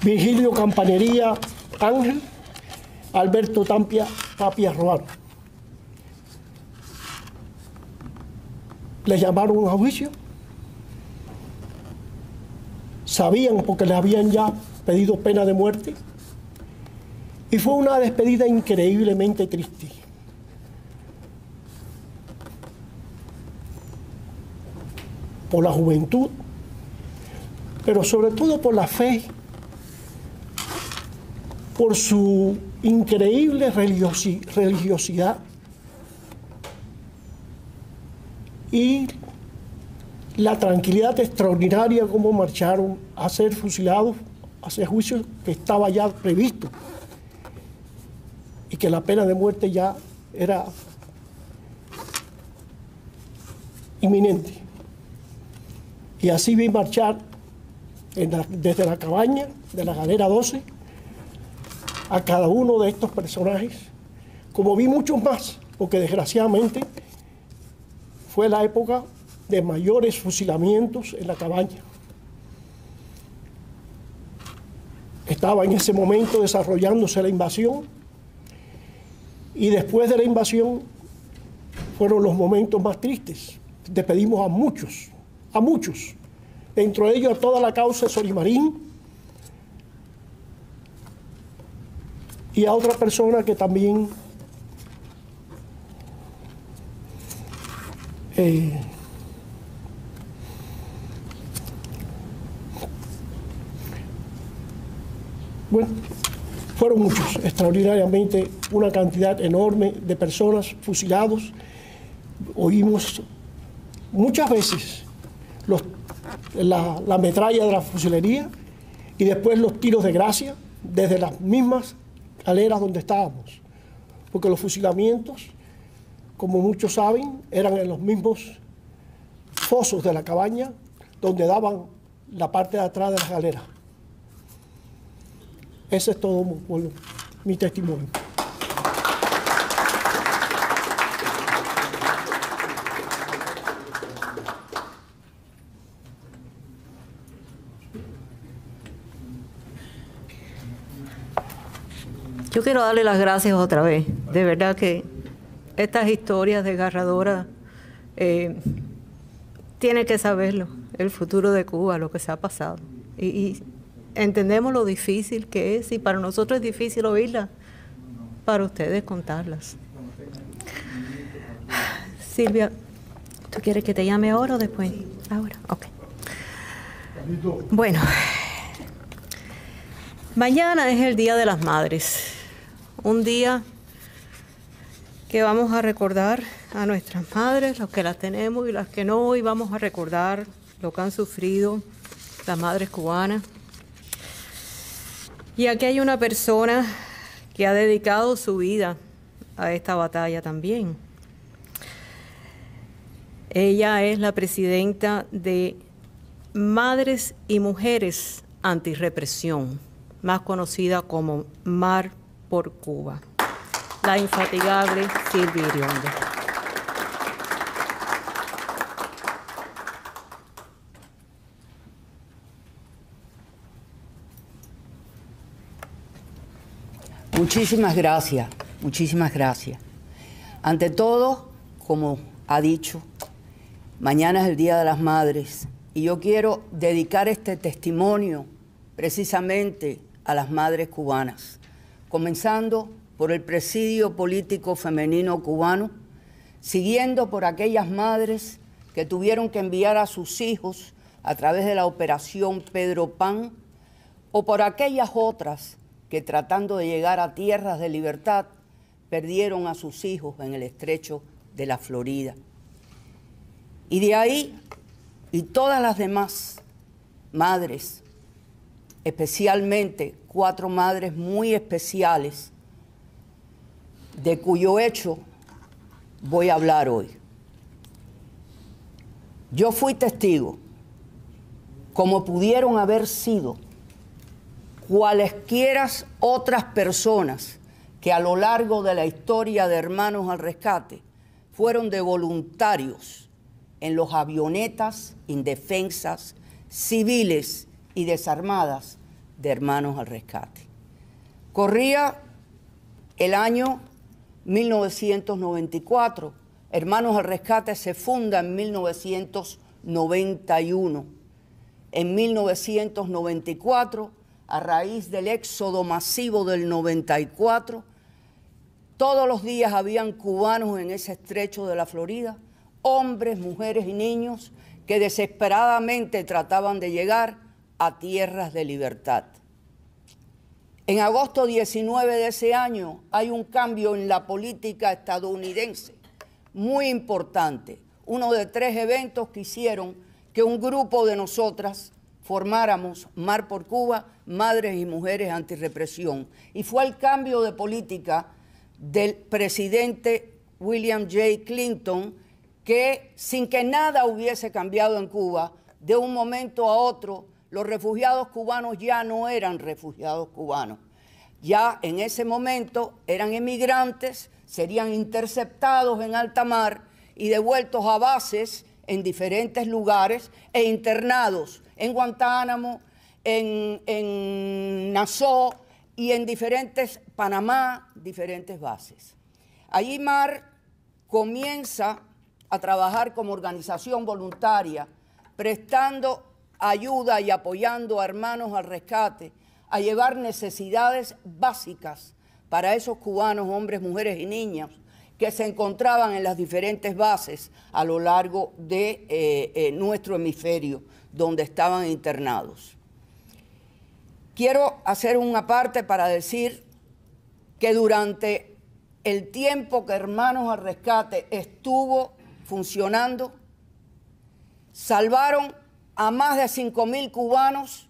Virgilio Campanería Ángel, Alberto Tapia Roano. Les llamaron a juicio. Sabían porque les habían ya pedido pena de muerte. Y fue una despedida increíblemente triste. Por la juventud, pero sobre todo por la fe, por su increíble religiosidad y la tranquilidad extraordinaria como marcharon a ser fusilados, a ese juicio que estaba ya previsto y que la pena de muerte ya era inminente. Y así vi marchar desde la cabaña de la galera 12 a cada uno de estos personajes, como vi muchos más, porque desgraciadamente fue la época de mayores fusilamientos en la cabaña. Estaba en ese momento desarrollándose la invasión y después de la invasión fueron los momentos más tristes. Despedimos a muchos, dentro de ellos a toda la causa de Solimarín, y a otra persona que también bueno, fueron muchos, extraordinariamente, una cantidad enorme de personas fusilados. Oímos muchas veces la metralla de la fusilería y después los tiros de gracia desde las mismas galeras donde estábamos, porque los fusilamientos, como muchos saben, eran en los mismos fosos de la cabaña donde daban la parte de atrás de las galeras. Ese es todo mi testimonio. Yo quiero darle las gracias otra vez. De verdad que estas historias desgarradoras tiene que saberlo, el futuro de Cuba, lo que se ha pasado. Y entendemos lo difícil que es, y para nosotros es difícil oírlas, para ustedes contarlas. Silvia, ¿tú quieres que te llame ahora o después? Ahora, ok. Bueno, mañana es el Día de las Madres, un día que vamos a recordar a nuestras madres, los que las tenemos y las que no, y vamos a recordar lo que han sufrido las madres cubanas. Y aquí hay una persona que ha dedicado su vida a esta batalla también. Ella es la presidenta de Madres y Mujeres Antirrepresión, más conocida como Mar por Cuba, la infatigable Silvia Iriondo. Muchísimas gracias, muchísimas gracias. Ante todo, como ha dicho, mañana es el Día de las Madres y yo quiero dedicar este testimonio precisamente a las madres cubanas, comenzando por el presidio político femenino cubano, siguiendo por aquellas madres que tuvieron que enviar a sus hijos a través de la operación Pedro Pan, o por aquellas otras que tratando de llegar a tierras de libertad perdieron a sus hijos en el estrecho de la Florida. Y de ahí, y todas las demás madres, especialmente 4 madres muy especiales, de cuyo hecho voy a hablar hoy. Yo fui testigo, como pudieron haber sido cualesquiera otras personas que a lo largo de la historia de Hermanos al Rescate fueron de voluntarios en los avionetas indefensas, civiles y desarmadas de Hermanos al Rescate. Corría el año 1994, Hermanos al Rescate se funda en 1991. En 1994, a raíz del éxodo masivo del 94, todos los días habían cubanos en ese estrecho de la Florida, hombres, mujeres y niños que desesperadamente trataban de llegar a tierras de libertad. En agosto 19 de ese año hay un cambio en la política estadounidense muy importante, uno de 3 eventos que hicieron que un grupo de nosotras formáramos Mar por Cuba, Madres y Mujeres Antirrepresión. Y fue el cambio de política del presidente William J. Clinton, que sin que nada hubiese cambiado en Cuba, de un momento a otro, los refugiados cubanos ya no eran refugiados cubanos. Ya en ese momento eran emigrantes, serían interceptados en alta mar y devueltos a bases en diferentes lugares e internados en Guantánamo, en Nassau y en Panamá, diferentes bases. Allí Mar comienza a trabajar como organización voluntaria, prestando ayuda y apoyando a Hermanos al Rescate, a llevar necesidades básicas para esos cubanos, hombres, mujeres y niños, que se encontraban en las diferentes bases a lo largo de nuestro hemisferio, donde estaban internados. Quiero hacer una parte para decir que durante el tiempo que Hermanos al Rescate estuvo funcionando, salvaron a más de 5.000 cubanos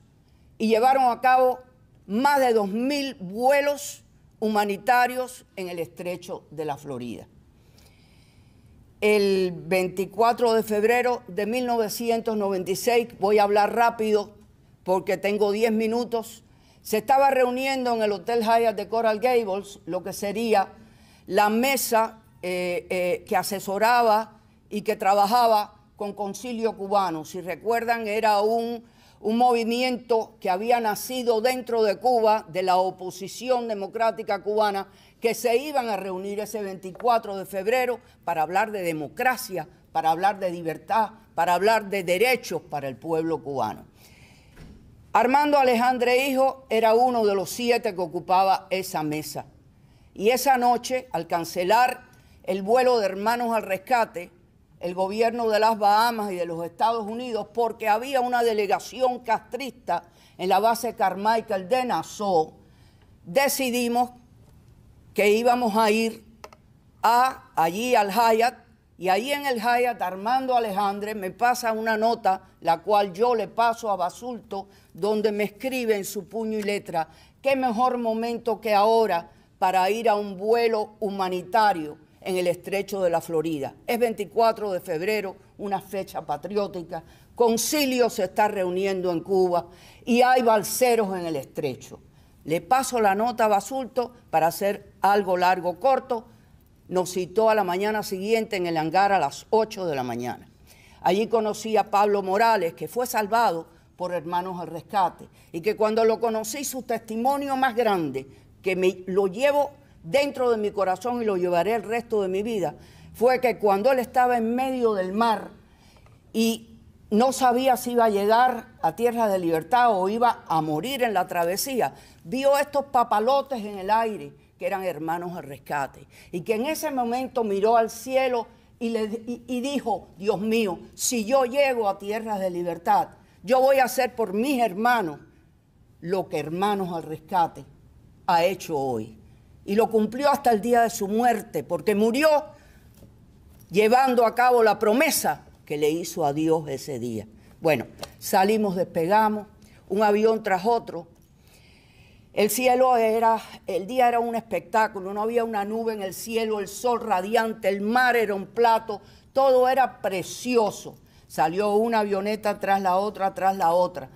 y llevaron a cabo más de 2.000 vuelos humanitarios en el estrecho de la Florida. El 24 de febrero de 1996, voy a hablar rápido porque tengo 10 minutos, se estaba reuniendo en el Hotel Hyatt de Coral Gables lo que sería la mesa que asesoraba y que trabajaba con Concilio Cubano. Si recuerdan, era un movimiento que había nacido dentro de Cuba, de la oposición democrática cubana, que se iban a reunir ese 24 de febrero para hablar de democracia, para hablar de libertad, para hablar de derechos para el pueblo cubano. Armando Alejandre Hijo era uno de los 7 que ocupaba esa mesa. Y esa noche, al cancelar el vuelo de Hermanos al Rescate, el gobierno de las Bahamas y de los Estados Unidos, porque había una delegación castrista en la base Carmichael de Nassau, decidimos que íbamos a ir allí al Hyatt, y allí en el Hyatt Armando Alejandre me pasa una nota, la cual yo le paso a Basulto, donde me escribe en su puño y letra: qué mejor momento que ahora para ir a un vuelo humanitario en el estrecho de la Florida. Es 24 de febrero, una fecha patriótica. Concilio se está reuniendo en Cuba y hay balseros en el estrecho. Le paso la nota a Basulto para hacer algo largo, corto. Nos citó a la mañana siguiente en el hangar a las 8 de la mañana. Allí conocí a Pablo Morales, que fue salvado por Hermanos al Rescate, y que cuando lo conocí, su testimonio más grande, que lo llevo dentro de mi corazón y lo llevaré el resto de mi vida, fue que cuando él estaba en medio del mar y no sabía si iba a llegar a tierra de libertad o iba a morir en la travesía, vio estos papalotes en el aire que eran Hermanos al Rescate, y que en ese momento miró al cielo y dijo: Dios mío, si yo llego a tierras de libertad, yo voy a hacer por mis hermanos lo que Hermanos al Rescate ha hecho hoy. Y lo cumplió hasta el día de su muerte, porque murió llevando a cabo la promesa que le hizo a Dios ese día. Bueno, salimos, despegamos, un avión tras otro. El día era un espectáculo, no había una nube en el cielo, el sol radiante, el mar era un plato, todo era precioso. Salió una avioneta tras la otra, tras la otra.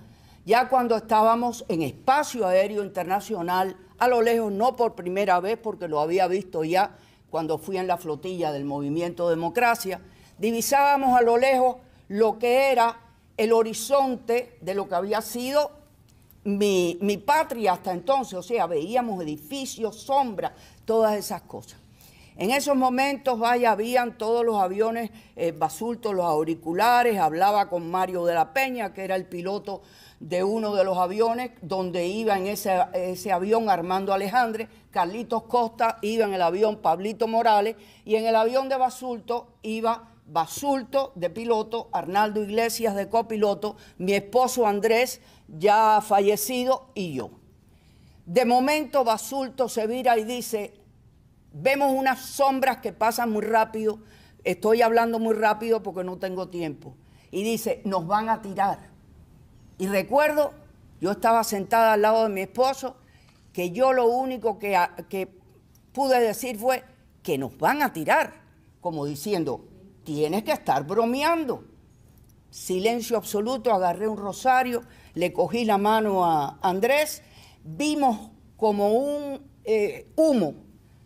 Ya cuando estábamos en espacio aéreo internacional, a lo lejos, no por primera vez, porque lo había visto ya cuando fui en la flotilla del Movimiento Democracia, divisábamos a lo lejos lo que era el horizonte de lo que había sido mi patria hasta entonces. O sea, veíamos edificios, sombras, todas esas cosas. En esos momentos, habían todos los aviones, Basulto, los auriculares, hablaba con Mario de la Peña, que era el piloto de uno de los aviones, donde iba en ese avión Armando Alejandre, Carlitos Costa iba en el avión Pablito Morales, y en el avión de Basulto iba Basulto de piloto, Arnaldo Iglesias de copiloto, mi esposo Andrés, ya fallecido, y yo. De momento Basulto se vira y dice: vemos unas sombras que pasan muy rápido, estoy hablando muy rápido porque no tengo tiempo, y dice: nos van a tirar. Y recuerdo, yo estaba sentada al lado de mi esposo, que yo lo único que pude decir fue: que nos van a tirar, como diciendo: tienes que estar bromeando. Silencio absoluto, agarré un rosario, le cogí la mano a Andrés, vimos como un humo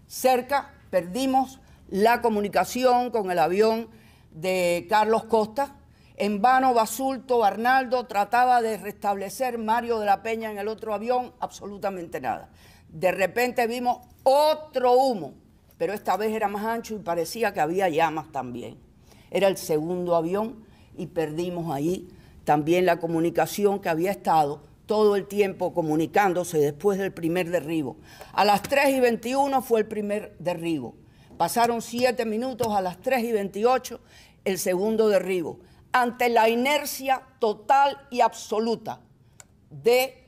cerca, perdimos la comunicación con el avión de Carlos Costa. En vano Basulto, Arnaldo trataba de restablecer, Mario de la Peña en el otro avión, absolutamente nada. De repente vimos otro humo, pero esta vez era más ancho y parecía que había llamas también. Era el segundo avión y perdimos ahí también la comunicación que había estado todo el tiempo comunicándose después del primer derribo. A las 3:21 fue el primer derribo. Pasaron 7 minutos, a las 3:28 el segundo derribo. Ante la inercia total y absoluta de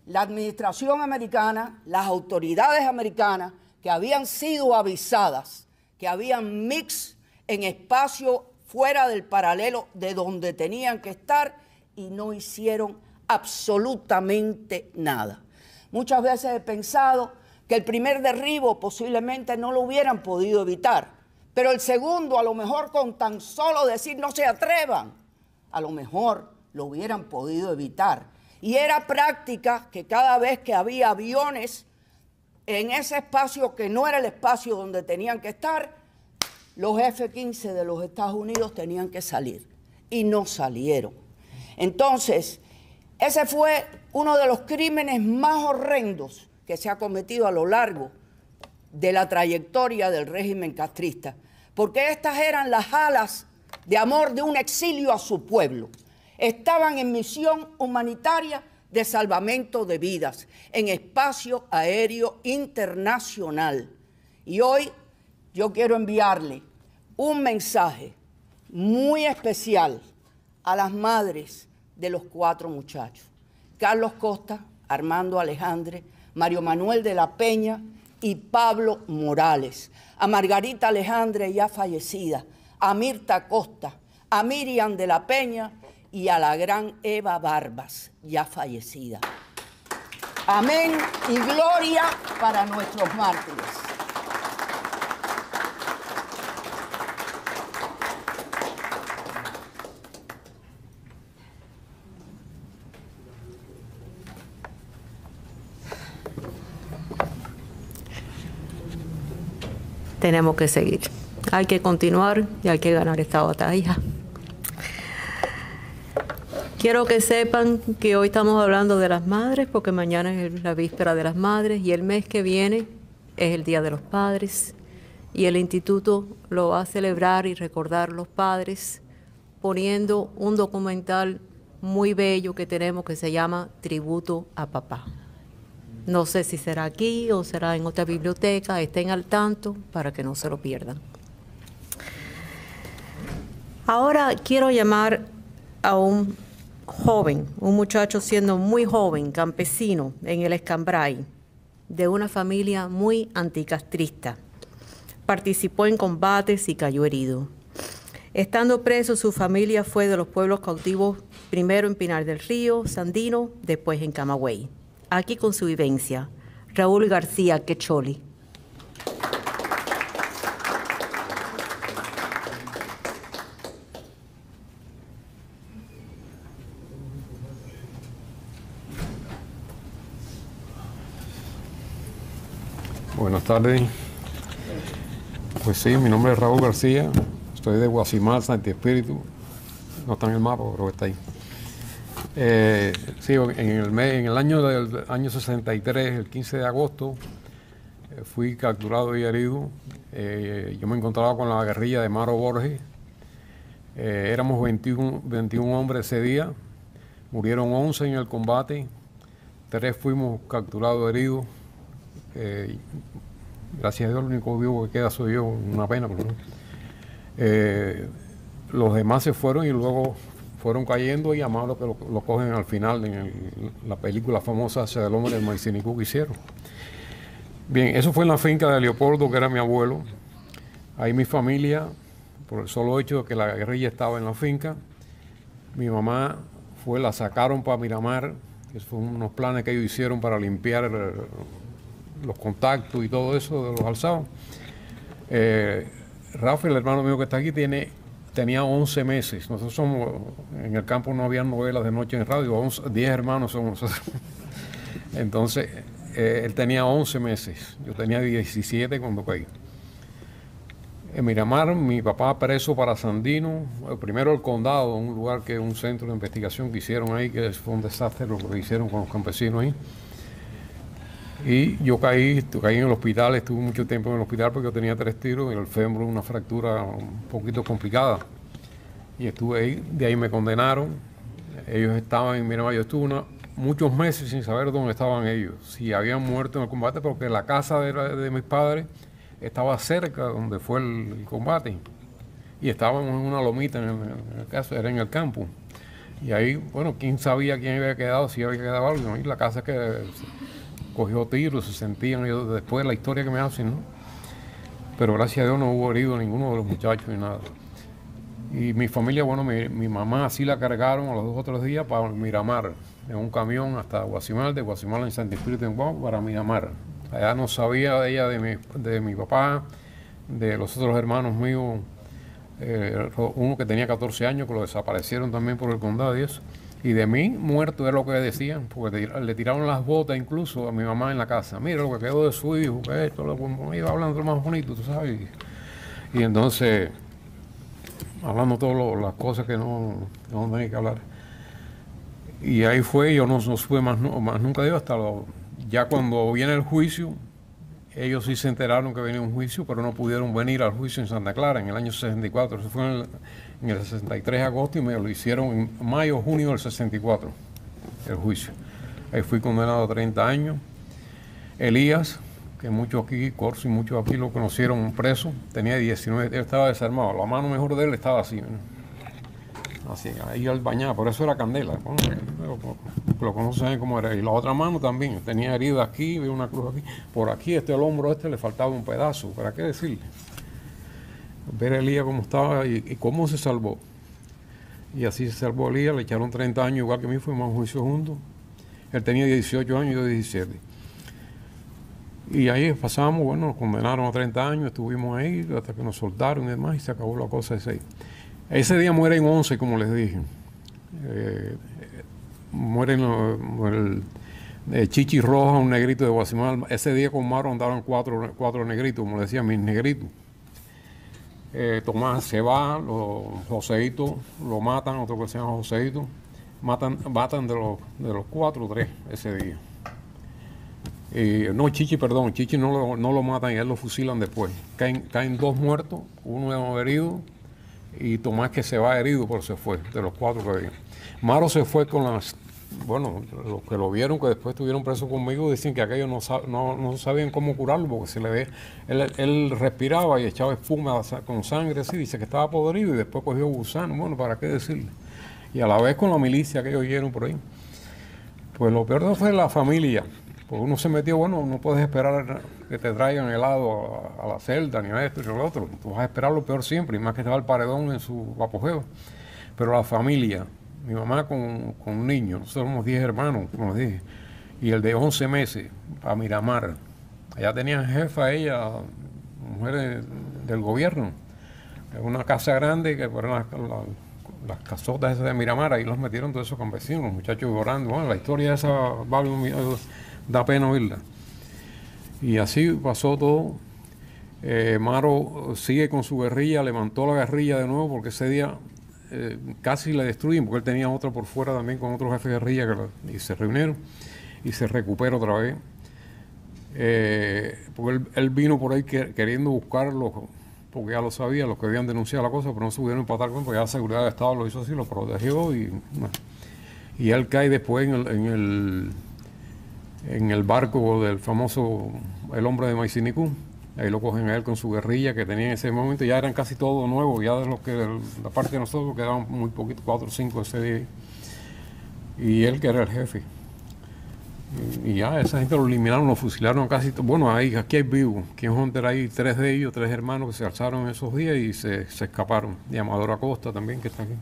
la administración americana, las autoridades americanas que habían sido avisadas, que habían mix en espacio fuera del paralelo de donde tenían que estar y no hicieron absolutamente nada. Muchas veces he pensado que el primer derribo posiblemente no lo hubieran podido evitar, pero el segundo a lo mejor con tan solo decir no se atrevan, a lo mejor lo hubieran podido evitar. Y era práctica que cada vez que había aviones en ese espacio que no era el espacio donde tenían que estar, los F-15 de los Estados Unidos tenían que salir y no salieron. Entonces, ese fue uno de los crímenes más horrendos que se ha cometido a lo largo de la trayectoria del régimen castrista, porque estas eran las alas de amor de un exilio a su pueblo. Estaban en misión humanitaria de salvamento de vidas en espacio aéreo internacional. Y hoy yo quiero enviarle un mensaje muy especial a las madres de los 4 muchachos: Carlos Costa, Armando Alejandre, Mario Manuel de la Peña y Pablo Morales, a Margarita Alejandre ya fallecida, a Mirta Costa, a Miriam de la Peña y a la gran Eva Barbas, ya fallecida. Amén y gloria para nuestros mártires. Tenemos que seguir. Hay que continuar y hay que ganar esta batalla. Quiero que sepan que hoy estamos hablando de las madres porque mañana es la víspera de las madres y el mes que viene es el Día de los Padres y el instituto lo va a celebrar y recordar los padres poniendo un documental muy bello que tenemos que se llama Tributo a Papá. No sé si será aquí o será en otra biblioteca, estén al tanto para que no se lo pierdan. Ahora quiero llamar a un joven, un muchacho siendo muy joven, campesino en el Escambray, de una familia muy anticastrista. Participó en combates y cayó herido. Estando preso, su familia fue de los pueblos cautivos, primero en Pinar del Río, Sandino, después en Camagüey. Aquí con su vivencia, Raúl García Quecholi. Buenas tardes. Pues sí, mi nombre es Raúl García, estoy de Guasimal, Santi Espíritu. No está en el mapa, pero está ahí. Sí, en el año 63, el 15 de agosto, fui capturado y herido. Yo me encontraba con la guerrilla de Maro Borges. Éramos 21 hombres ese día. Murieron 11 en el combate. 3 fuimos capturados heridos. Gracias a Dios, lo único vivo que queda soy yo, una pena. Pero no. Los demás se fueron y luego fueron cayendo y Amado que lo cogen al final en la película famosa Hacia el hombre del Maicinicú que hicieron. Bien, eso fue en la finca de Leopoldo, que era mi abuelo. Ahí mi familia, por el solo hecho de que la guerrilla estaba en la finca, mi mamá la sacaron para Miramar, que fueron unos planes que ellos hicieron para limpiar los contactos y todo eso de los alzados. Rafa, el hermano mío que está aquí, tenía 11 meses. Nosotros somos, en el campo no había novelas de noche en radio, 10 hermanos somos nosotros. Entonces, él tenía 11 meses, yo tenía 17 cuando caí. En Miramar, mi papá preso para Sandino, primero el condado, un lugar que es un centro de investigación que hicieron ahí, que fue un desastre lo que hicieron con los campesinos ahí. Y yo caí en el hospital, estuve mucho tiempo en el hospital porque yo tenía 3 tiros y el fémur una fractura un poquito complicada. Y estuve ahí, de ahí me condenaron. Ellos estaban en Miramar, yo estuve muchos meses sin saber dónde estaban ellos, si habían muerto en el combate, porque la casa de mis padres estaba cerca donde fue el combate y estábamos en una lomita, en el caso era en el campo. Y ahí, bueno, quién sabía quién había quedado, si había quedado algo. Y la casa que cogió tiros, se sentían, yo, después de la historia que me hacen, ¿no? Pero gracias a Dios no hubo herido ninguno de los muchachos ni nada. Y mi familia, bueno, mi mamá así la cargaron a los 2 o 3 días para Miramar, en un camión hasta Guasimal, de Guasimal en Santo Espíritu en Guau, para Miramar. Allá no sabía ella de mi papá, de los otros hermanos míos, uno que tenía 14 años, que lo desaparecieron también por el condado y eso. Y de mí, muerto, es lo que decían, porque le tiraron las botas incluso a mi mamá en la casa. Mira lo que quedó de su hijo, que esto, iba hablando lo más bonito, tú sabes. Y entonces, hablando todas las cosas que no tenía que hablar. Y ahí fue, yo no supe más nunca de ellos, hasta ya cuando viene el juicio. Ellos sí se enteraron que venía un juicio, pero no pudieron venir al juicio en Santa Clara en el año 64. Eso fue en el 63 de agosto y me lo hicieron en mayo, junio del 64, el juicio. Ahí fui condenado a 30 años. Elías, que muchos aquí, Corso y muchos aquí lo conocieron preso, tenía 19, él estaba desarmado. La mano mejor de él estaba así, ¿no? Así, ahí al bañado, por eso era Candela. Bueno, lo conocen como era. Y la otra mano también, tenía herida aquí, vi una cruz aquí. Por aquí, el hombro le faltaba un pedazo. ¿Para qué decirle? Ver a Elías cómo estaba y cómo se salvó. Y así se salvó Elías, le echaron 30 años, igual que a mí, fuimos a un juicio juntos. Él tenía 18 años y yo 17. Y ahí pasamos, bueno, nos condenaron a 30 años, estuvimos ahí hasta que nos soltaron y demás, y se acabó la cosa ese ahí. Ese día mueren 11, como les dije. Mueren Chichi Roja, un negrito de Guasimal. Ese día con Maro andaban cuatro negritos, como le decía, mis negritos. Tomás se va, Joseito lo matan, otro que se llama Joseito. Matan de los 4 o 3 ese día. No, Chichi no lo matan y él lo fusilan después. Caen 2 muertos, uno herido. Y Tomás, que se va herido, pero se fue, de los 4 que había. Maro se fue con los que lo vieron, que después estuvieron presos conmigo, dicen que aquellos no sabían cómo curarlo, porque él respiraba y echaba espuma con sangre así, dice que estaba podrido y después cogió gusano, bueno, ¿para qué decirle? Y a la vez con la milicia que ellos oyeron por ahí. Pues lo peor fue la familia, porque uno se metió, bueno, no puedes esperar que te traigan helado a la celda, ni a esto ni a lo otro. Tú vas a esperar lo peor siempre, y más que estaba el paredón en su apogeo. Pero la familia, mi mamá con un niño, nosotros somos 10 hermanos, como les dije, y el de 11 meses, a Miramar. Allá tenían jefa ella, mujeres del gobierno, en una casa grande, que fueron las casotas esas de Miramar, ahí los metieron todos esos campesinos, los muchachos llorando. Bueno, la historia de esa da pena oírla. Y así pasó todo. Maro sigue con su guerrilla, levantó la guerrilla de nuevo, porque ese día casi le destruyen, porque él tenía otro por fuera también con otro jefe de guerrilla, y se reunieron y se recupera otra vez. Porque él vino por ahí queriendo buscarlos, porque ya lo sabía, los que habían denunciado la cosa, pero no se pudieron empatar con, porque ya la seguridad del Estado lo hizo así, lo protegió, y él cae después en el barco del famoso El Hombre de Maicinicú. Ahí lo cogen a él con su guerrilla que tenía en ese momento, ya eran casi todos nuevos, ya de los que la parte de nosotros quedaban muy poquitos, 4 o 5 ese día. Y él, que era el jefe. Y ya esa gente lo eliminaron, lo fusilaron casi. Bueno, aquí hay vivos. Aquí en Hunter hay 3 de ellos, 3 hermanos que se alzaron en esos días y se escaparon. Y Amador Acosta también, que está aquí.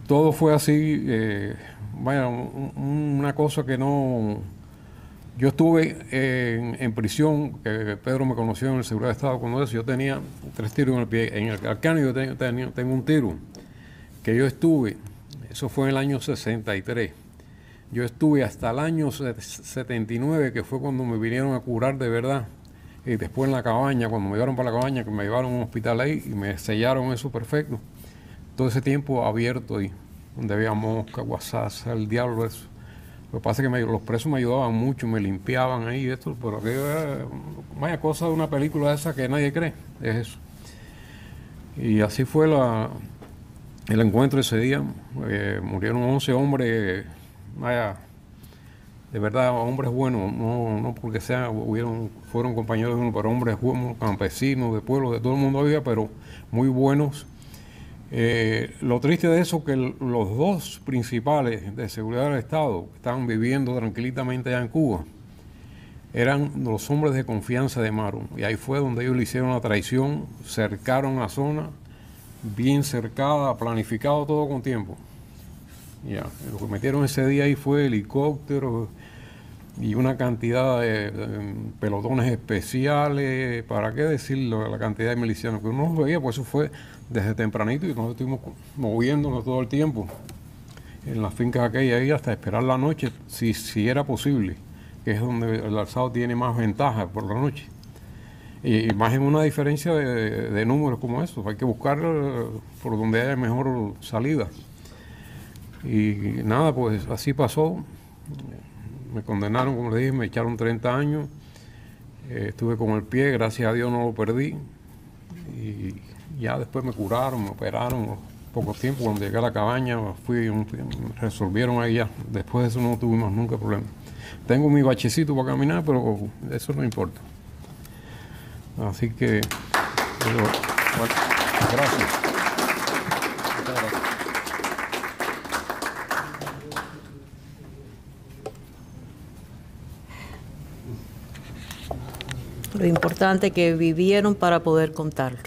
Todo fue así, una cosa que no... Yo estuve en prisión, que Pedro me conoció en el Seguridad de Estado cuando eso. Yo tenía 3 tiros en el pie. En el calcáneo yo tengo un tiro, que yo estuve, eso fue en el año 63. Yo estuve hasta el año 79, que fue cuando me vinieron a curar de verdad. Y después en la cabaña, cuando me llevaron para la cabaña, que me llevaron a un hospital ahí y me sellaron eso perfecto. Todo ese tiempo abierto ahí, donde había mosca, guasaza, el diablo, eso. Lo que pasa es que los presos me ayudaban mucho, me limpiaban ahí, esto, pero aquello era, vaya cosa de una película esa que nadie cree, es eso. Y así fue el encuentro ese día. Murieron 11 hombres, vaya, de verdad, hombres buenos, no porque fueron compañeros de uno, pero hombres buenos, campesinos, de pueblo, de todo el mundo había, pero muy buenos. Lo triste de eso es que los dos principales de seguridad del Estado que estaban viviendo tranquilamente allá en Cuba eran los hombres de confianza de Maru, y ahí fue donde ellos le hicieron la traición, cercaron la zona, bien cercada, planificado todo con tiempo. Ya, lo que metieron ese día ahí fue helicópteros y una cantidad de pelotones especiales, para qué decirlo, la cantidad de milicianos que uno los veía, pues eso fue desde tempranito y nosotros estuvimos moviéndonos todo el tiempo en las fincas aquellas ahí hasta esperar la noche, si era posible, que es donde el alzado tiene más ventaja por la noche. Y más en una diferencia de números como estos, hay que buscar por donde haya mejor salida. Y nada, pues así pasó. Me condenaron, como les dije, me echaron 30 años. Estuve con el pie, gracias a Dios no lo perdí. Y ya después me curaron, me operaron poco tiempo. Cuando llegué a la cabaña, me resolvieron ahí ya. Después de eso no tuvimos nunca problema. Tengo mi bachecito para caminar, pero eso no importa. Así que, bueno, gracias. Lo importante que vivieron para poder contarlo.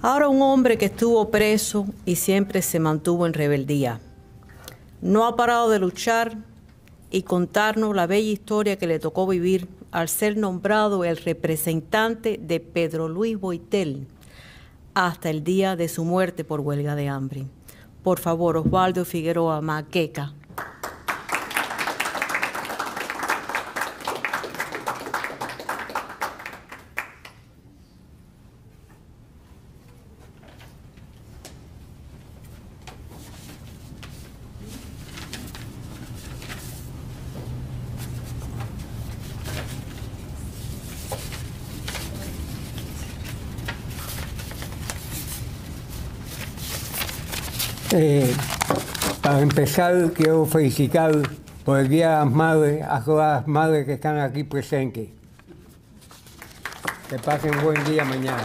Ahora un hombre que estuvo preso y siempre se mantuvo en rebeldía. No ha parado de luchar y contarnos la bella historia que le tocó vivir al ser nombrado el representante de Pedro Luis Boitel hasta el día de su muerte por huelga de hambre. Por favor, Osvaldo Figueroa Maqueca. Para empezar, quiero felicitar por el Día de las Madres a todas las madres que están aquí presentes. Que pasen buen día mañana.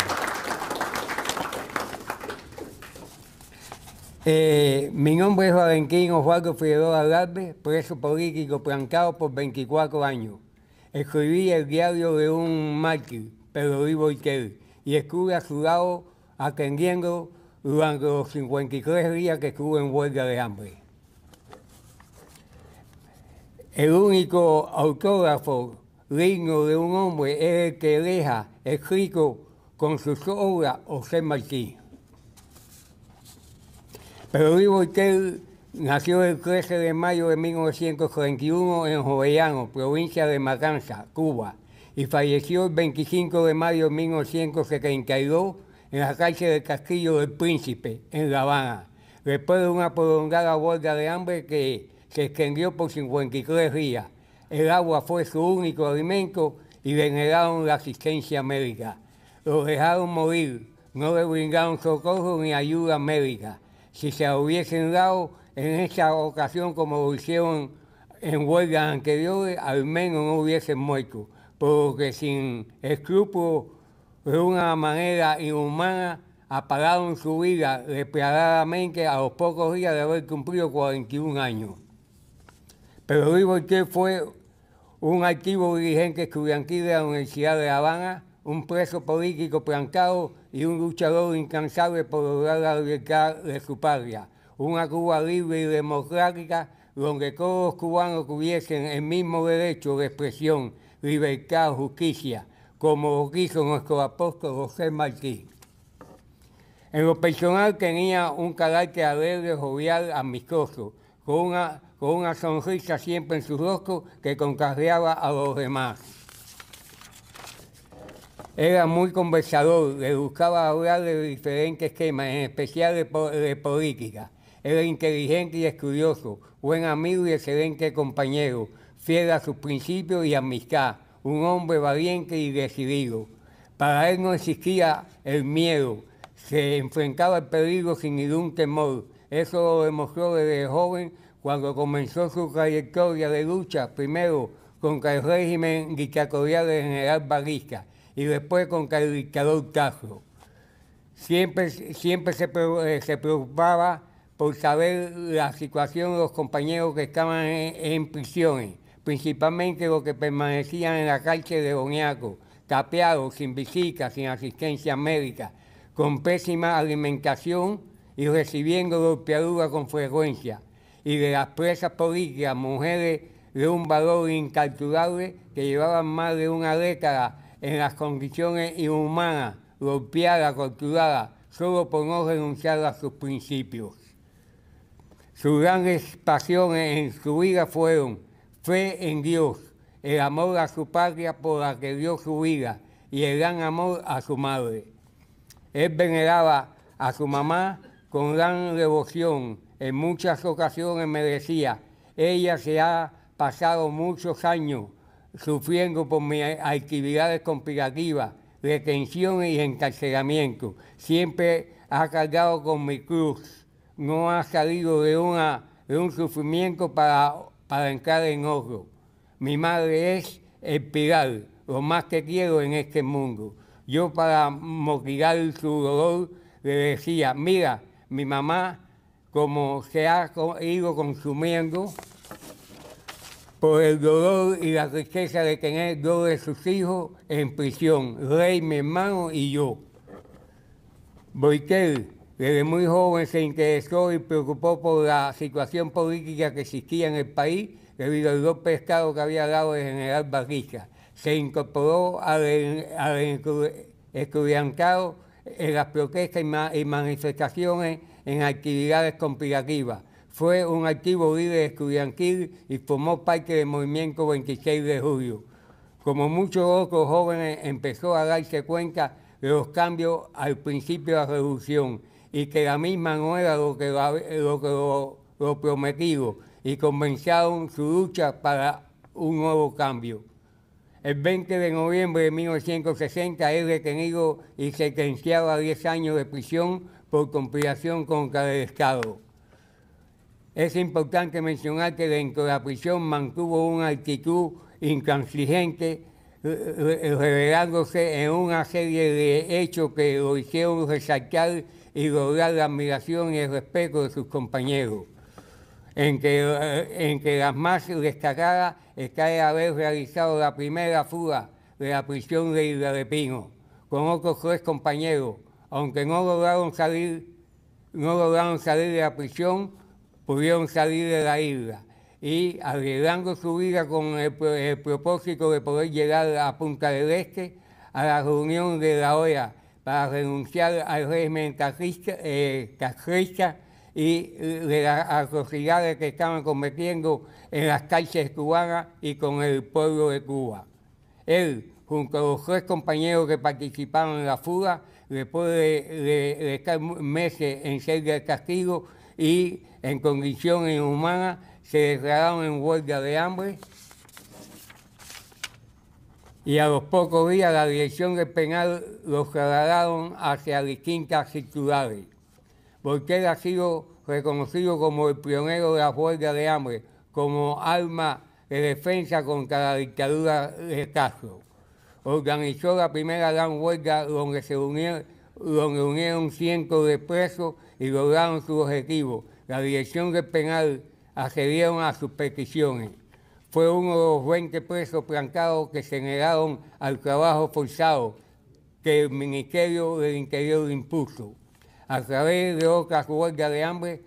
Mi nombre es Valentín Osvaldo Figueroa Galvez, preso político trancado por 24 años. Escribí el diario de un mártir, Pedro Luis Boitel, y estuve a su lado atendiendo durante los 53 días que estuve en huelga de hambre. El único autógrafo digno de un hombre es el que deja escrito con sus obras José Martí. Pedro Luis Boitel nació el 13 de mayo de 1931 en Jovellanos, provincia de Matanzas, Cuba, y falleció el 25 de mayo de 1972 en la calle del Castillo del Príncipe, en La Habana, después de una prolongada huelga de hambre que se extendió por 53 días. El agua fue su único alimento y le negaron la asistencia médica. Lo dejaron morir, no le brindaron socorro ni ayuda médica. Si se lo hubiesen dado en esa ocasión como lo hicieron en huelgas anteriores, al menos no hubiesen muerto, porque sin escrúpulos, de una manera inhumana, apagaron su vida despiadadamente a los pocos días de haber cumplido 41 años. Pedro Luis Boitel fue un activo dirigente estudiantil de la Universidad de La Habana, un preso político trancado y un luchador incansable por lograr la libertad de su patria. Una Cuba libre y democrática donde todos los cubanos tuviesen el mismo derecho de expresión, libertad, justicia, como lo quiso nuestro apóstol José Martí. En lo personal tenía un carácter alegre, jovial, amistoso, con una sonrisa siempre en su rostro que contagiaba a los demás. Era muy conversador, le buscaba hablar de diferentes temas, en especial de política. Era inteligente y estudioso, buen amigo y excelente compañero, fiel a sus principios y amistad, un hombre valiente y decidido. Para él no existía el miedo, se enfrentaba al peligro sin ningún temor. Eso lo demostró desde joven cuando comenzó su trayectoria de lucha, primero contra el régimen dictatorial del general Batista y después contra el dictador Castro. Siempre se preocupaba por saber la situación de los compañeros que estaban en prisiones, principalmente los que permanecían en la cárcel de Boniaco, tapiados, sin visitas, sin asistencia médica, con pésima alimentación y recibiendo golpeaduras con frecuencia. Y de las presas políticas, mujeres de un valor incalculable que llevaban más de una década en las condiciones inhumanas, golpeadas, torturadas, solo por no renunciar a sus principios. Sus grandes pasiones en su vida fueron fe en Dios, el amor a su patria por la que dio su vida y el gran amor a su madre. Él veneraba a su mamá con gran devoción. En muchas ocasiones me decía, ella se ha pasado muchos años sufriendo por mis actividades conspirativas, detenciones y encarcelamiento. Siempre ha cargado con mi cruz. No ha salido de un sufrimiento para entrar en otro. Mi madre es el pilar, lo más que quiero en este mundo. Yo, para motivar su dolor, le decía, mira, mi mamá, como se ha ido consumiendo por el dolor y la tristeza de tener dos de sus hijos en prisión, Rey, mi hermano, y yo. Boitel, desde muy joven se interesó y preocupó por la situación política que existía en el país debido al golpe de Estado que había dado el general Batista. Se incorporó al estudiantado en las protestas y manifestaciones en actividades conspirativas. Fue un activo líder estudiantil y formó parte del movimiento 26 de julio. Como muchos otros jóvenes, empezó a darse cuenta de los cambios al principio de la revolución y que la misma no era lo prometido, y comenzaron su lucha para un nuevo cambio. El 20 de noviembre de 1960 es detenido y sentenciado a 10 años de prisión por conspiración contra el Estado. Es importante mencionar que dentro de la prisión mantuvo una actitud intransigente, revelándose en una serie de hechos que lo hicieron resaltar y lograr la admiración y el respeto de sus compañeros. En que las más destacadas está el haber realizado la primera fuga de la prisión de Isla de Pino, con otros 3 compañeros, aunque no lograron salir de la prisión, pudieron salir de la isla y arriesgando su vida con el propósito de poder llegar a Punta del Este, a la reunión de la OEA para renunciar al régimen castrista y de las atrocidades que estaban cometiendo en las cárceles cubanas y con el pueblo de Cuba. Él, junto a los 3 compañeros que participaron en la fuga, después de estar meses en celda de castigo y en condiciones inhumanas, se declararon en huelga de hambre y a los pocos días la dirección del penal los trasladaron hacia distintas ciudades. Boitel ha sido reconocido como el pionero de la huelga de hambre, como arma de defensa contra la dictadura de Castro. Organizó la primera gran huelga donde unieron cientos de presos y lograron su objetivo. La dirección del penal accedieron a sus peticiones. Fue uno de los 20 presos plantados que se negaron al trabajo forzado que el Ministerio del Interior impuso. A través de otras huelgas de hambre,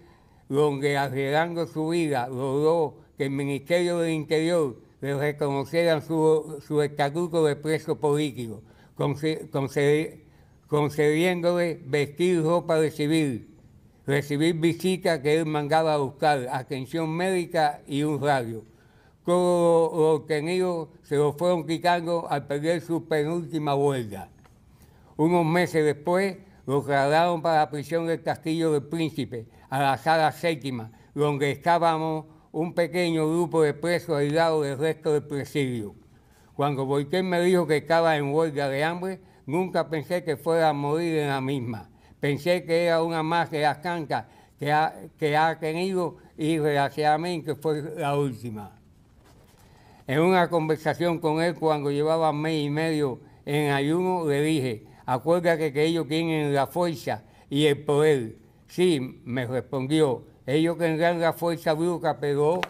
donde arriesgando su vida logró que el Ministerio del Interior le reconociera su estatuto de preso político, concediéndole vestir ropa de civil, recibir visitas que él mandaba a buscar, atención médica y un radio. Todo lo obtenido se lo fueron quitando al perder su penúltima huelga. Unos meses después, lo trasladaron para la prisión del Castillo del Príncipe, a la sala 7ª, donde estábamos un pequeño grupo de presos aislados del resto del presidio. Cuando Boitel me dijo que estaba en huelga de hambre, nunca pensé que fuera a morir en la misma, Pensé que era una más de las tantas que ha tenido y desgraciadamente fue la última. En una conversación con él cuando llevaba mes y medio en ayuno, le dije, acuérdate que ellos tienen la fuerza y el poder. Sí, me respondió, ellos tendrán la fuerza bruta, pero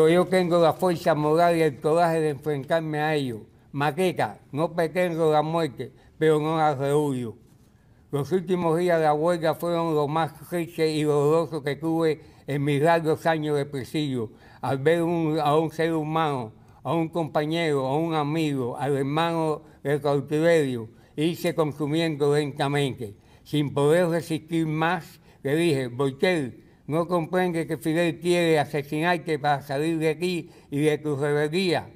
yo tengo la fuerza moral y el coraje de enfrentarme a ellos. Maqueta, no pretendo la muerte, pero no la rehuyo. Los últimos días de la huelga fueron los más tristes y dolorosos que tuve en mis largos años de presidio, al ver a un ser humano, a un compañero, a un amigo, al hermano del cautiverio, irse consumiendo lentamente. Sin poder resistir más, le dije, Boitel, ¿no comprende que Fidel quiere asesinarte para salir de aquí y de tu rebeldía?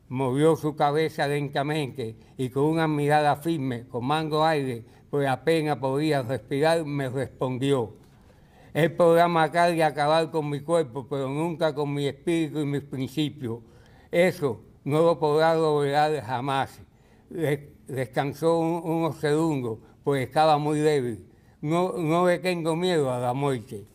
Movió su cabeza lentamente y con una mirada firme, tomando aire, pues apenas podía respirar, me respondió. Él podrá matar y acabar con mi cuerpo, pero nunca con mi espíritu y mis principios. Eso no lo podrá lograr jamás. Descansó unos segundos, pues estaba muy débil. No le tengo miedo a la muerte.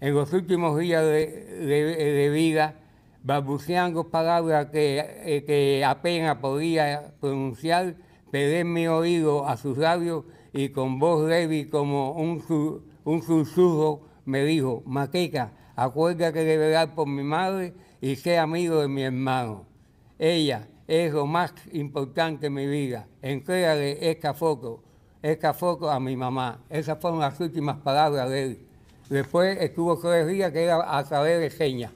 En los últimos días de vida, balbuceando palabras que apenas podía pronunciar, pegué en mi oído a sus labios y con voz débil como un susurro me dijo, Maqueta, acuérdate de velar por mi madre y sé amigo de mi hermano. Ella es lo más importante en mi vida. Entrégale esta foto a mi mamá. Esas fueron las últimas palabras de él. Después estuvo 3 días que era a través de señas.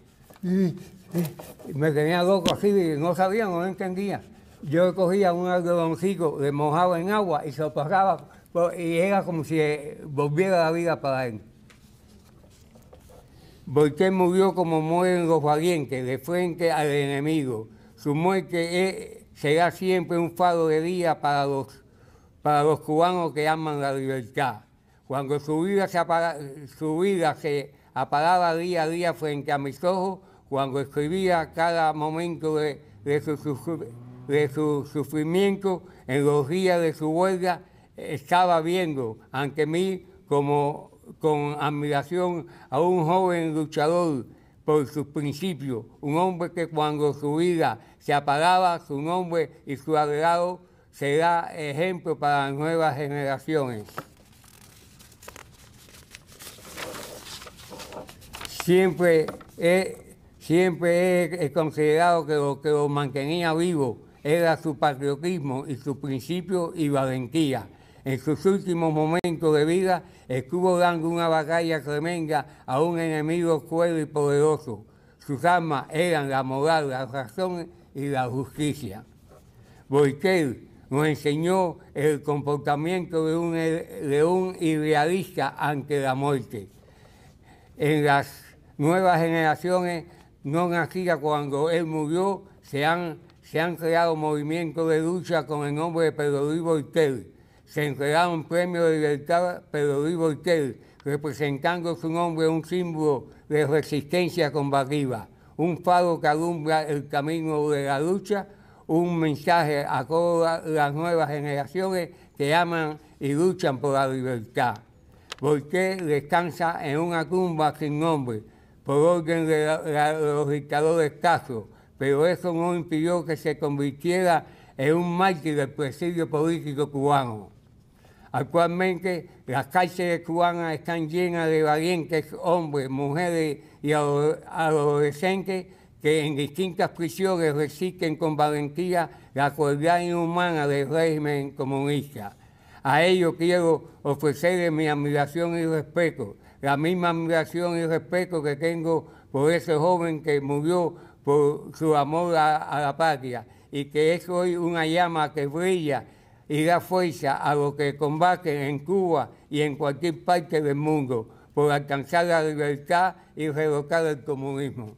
Me tenía loco así, no sabía, no entendía. Yo cogía un algodoncito, le mojaba en agua y se lo pasaba, y era como si volviera la vida para él. Boitel murió como mueren los valientes, de frente al enemigo. Su muerte será siempre un faro de día para los cubanos que aman la libertad. Cuando su vida se apagaba día a día frente a mis ojos, cuando escribía cada momento de su sufrimiento en los días de su huelga, estaba viendo ante mí como con admiración a un joven luchador por sus principios, un hombre que cuando su vida se apagaba, su nombre y su legado será ejemplo para las nuevas generaciones. Siempre he considerado que lo que lo mantenía vivo era su patriotismo y su principio y valentía. En sus últimos momentos de vida estuvo dando una batalla tremenda a un enemigo cruel y poderoso. Sus armas eran la moral, la razón y la justicia. Boitel nos enseñó el comportamiento de un idealista ante la muerte. En las nuevas generaciones no nacidas cuando él murió, se han creado movimientos de lucha con el nombre de Pedro Luis Boitel. Se entregaron premios de libertad Pedro Luis Boitel, representando su nombre un símbolo de resistencia combativa, un faro que alumbra el camino de la lucha, un mensaje a todas las nuevas generaciones que aman y luchan por la libertad. Boitel descansa en una tumba sin nombre, por orden de los dictadores Castro, pero eso no impidió que se convirtiera en un mártir del presidio político cubano. Actualmente las cárceles cubanas están llenas de valientes hombres, mujeres y adolescentes que en distintas prisiones resisten con valentía la crueldad inhumana del régimen comunista. A ellos quiero ofrecerles mi admiración y respeto, la misma admiración y respeto que tengo por ese joven que murió por su amor a la patria y que es hoy una llama que brilla y da fuerza a los que combaten en Cuba y en cualquier parte del mundo por alcanzar la libertad y derrocar el comunismo.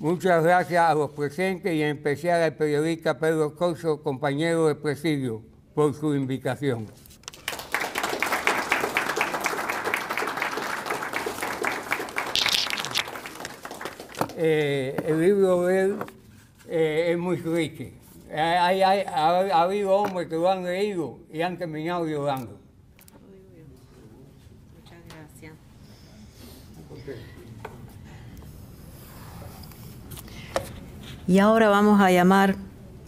Muchas gracias a los presentes y en especial al periodista Pedro Corso, compañero de presidio, por su invitación. El libro de él es muy triste. Ha habido hombres que lo han leído y han terminado llorando. Muchas gracias. Y ahora vamos a llamar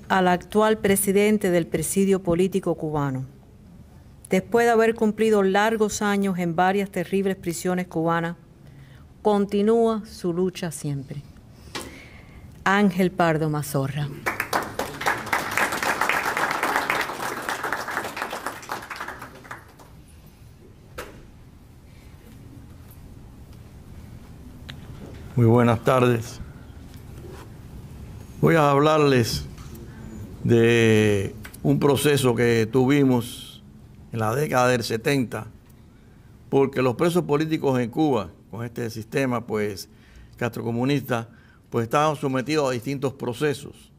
al actual presidente del Presidio Político Cubano. Después de haber cumplido largos años en varias terribles prisiones cubanas, continúa su lucha siempre. Ángel Pardo Mazorra. Muy buenas tardes. Voy a hablarles de un proceso que tuvimos en la década del 70, porque los presos políticos en Cuba, con este sistema pues castrocomunista, pues estaban sometidos a distintos procesos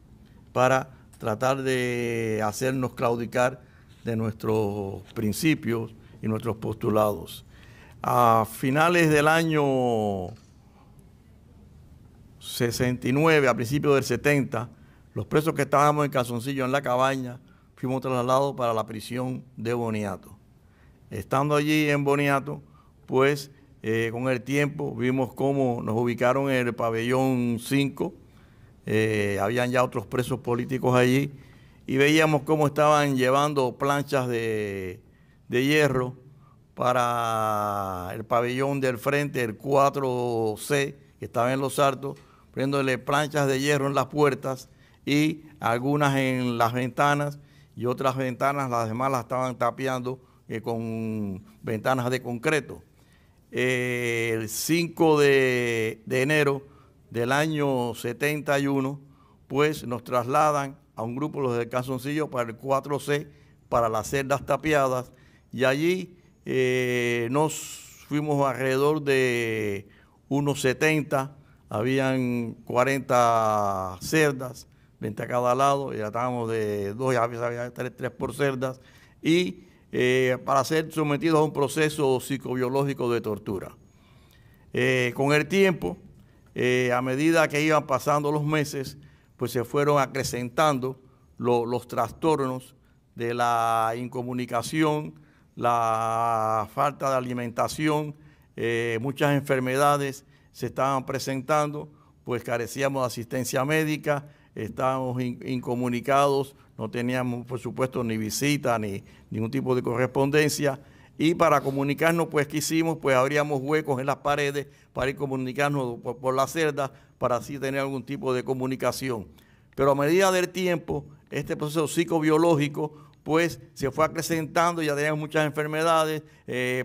para tratar de hacernos claudicar de nuestros principios y nuestros postulados. A finales del año 69, a principios del 70, los presos que estábamos en Calzoncillo, en La Cabaña, fuimos trasladados para la prisión de Boniato. Estando allí en Boniato, pues con el tiempo vimos cómo nos ubicaron en el pabellón 5, habían ya otros presos políticos allí, y veíamos cómo estaban llevando planchas de hierro para el pabellón del frente, el 4C, que estaba en Los Altos, poniéndole planchas de hierro en las puertas y algunas en las ventanas, y otras ventanas, las demás las estaban tapiando con ventanas de concreto. El 5 de enero del año 71, pues nos trasladan a un grupo, los de Calzoncillo, para el 4C, para las celdas tapiadas, y allí nos fuimos alrededor de unos 70, habían 40 celdas, 20 a cada lado, ya estábamos de 2, ya había 3 por celdas, y para ser sometidos a un proceso psicobiológico de tortura. Con el tiempo, a medida que iban pasando los meses, pues se fueron acrecentando los trastornos de la incomunicación, la falta de alimentación, muchas enfermedades se estaban presentando, pues carecíamos de asistencia médica, estábamos incomunicados, no teníamos, por supuesto, ni visita, ni ningún tipo de correspondencia, y para comunicarnos, pues, ¿qué hicimos? Pues abríamos huecos en las paredes para ir comunicarnos por las celdas, para así tener algún tipo de comunicación. Pero a medida del tiempo, este proceso psicobiológico, pues se fue acrecentando, ya teníamos muchas enfermedades,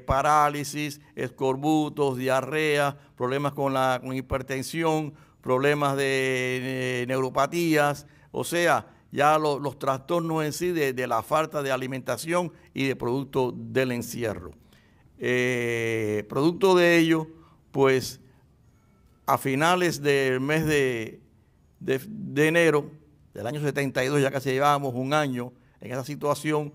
parálisis, escorbutos, diarrea, problemas con hipertensión, problemas de neuropatías, o sea, ya los trastornos en sí de la falta de alimentación y de producto del encierro. Producto de ello, pues a finales del mes de enero del año 72, ya casi llevábamos un año en esa situación,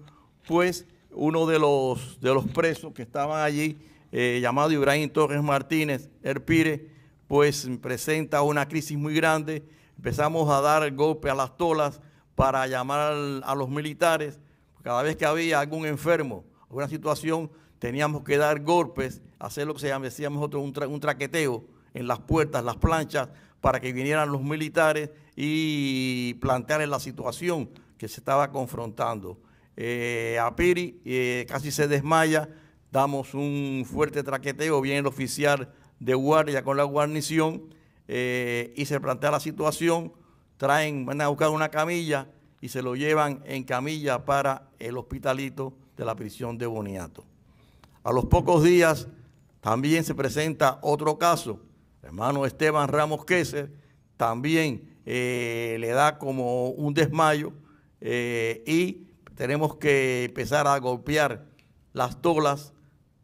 pues uno de los presos que estaban allí, llamado Ibrahim Torres Martínez, Erpire, pues presenta una crisis muy grande. Empezamos a dar golpe a las tolas para llamar a los militares. Cada vez que había algún enfermo, alguna situación, teníamos que dar golpes, hacer lo que decíamos nosotros un traqueteo en las puertas, las planchas, para que vinieran los militares y plantearles la situación que se estaba confrontando. A Piri casi se desmaya, damos un fuerte traqueteo, viene el oficial de guardia con la guarnición y se plantea la situación, van a buscar una camilla y se lo llevan en camilla para el hospitalito de la prisión de Boniato. A los pocos días también se presenta otro caso, el hermano Esteban Ramos Queser, también le da como un desmayo, y tenemos que empezar a golpear las tolas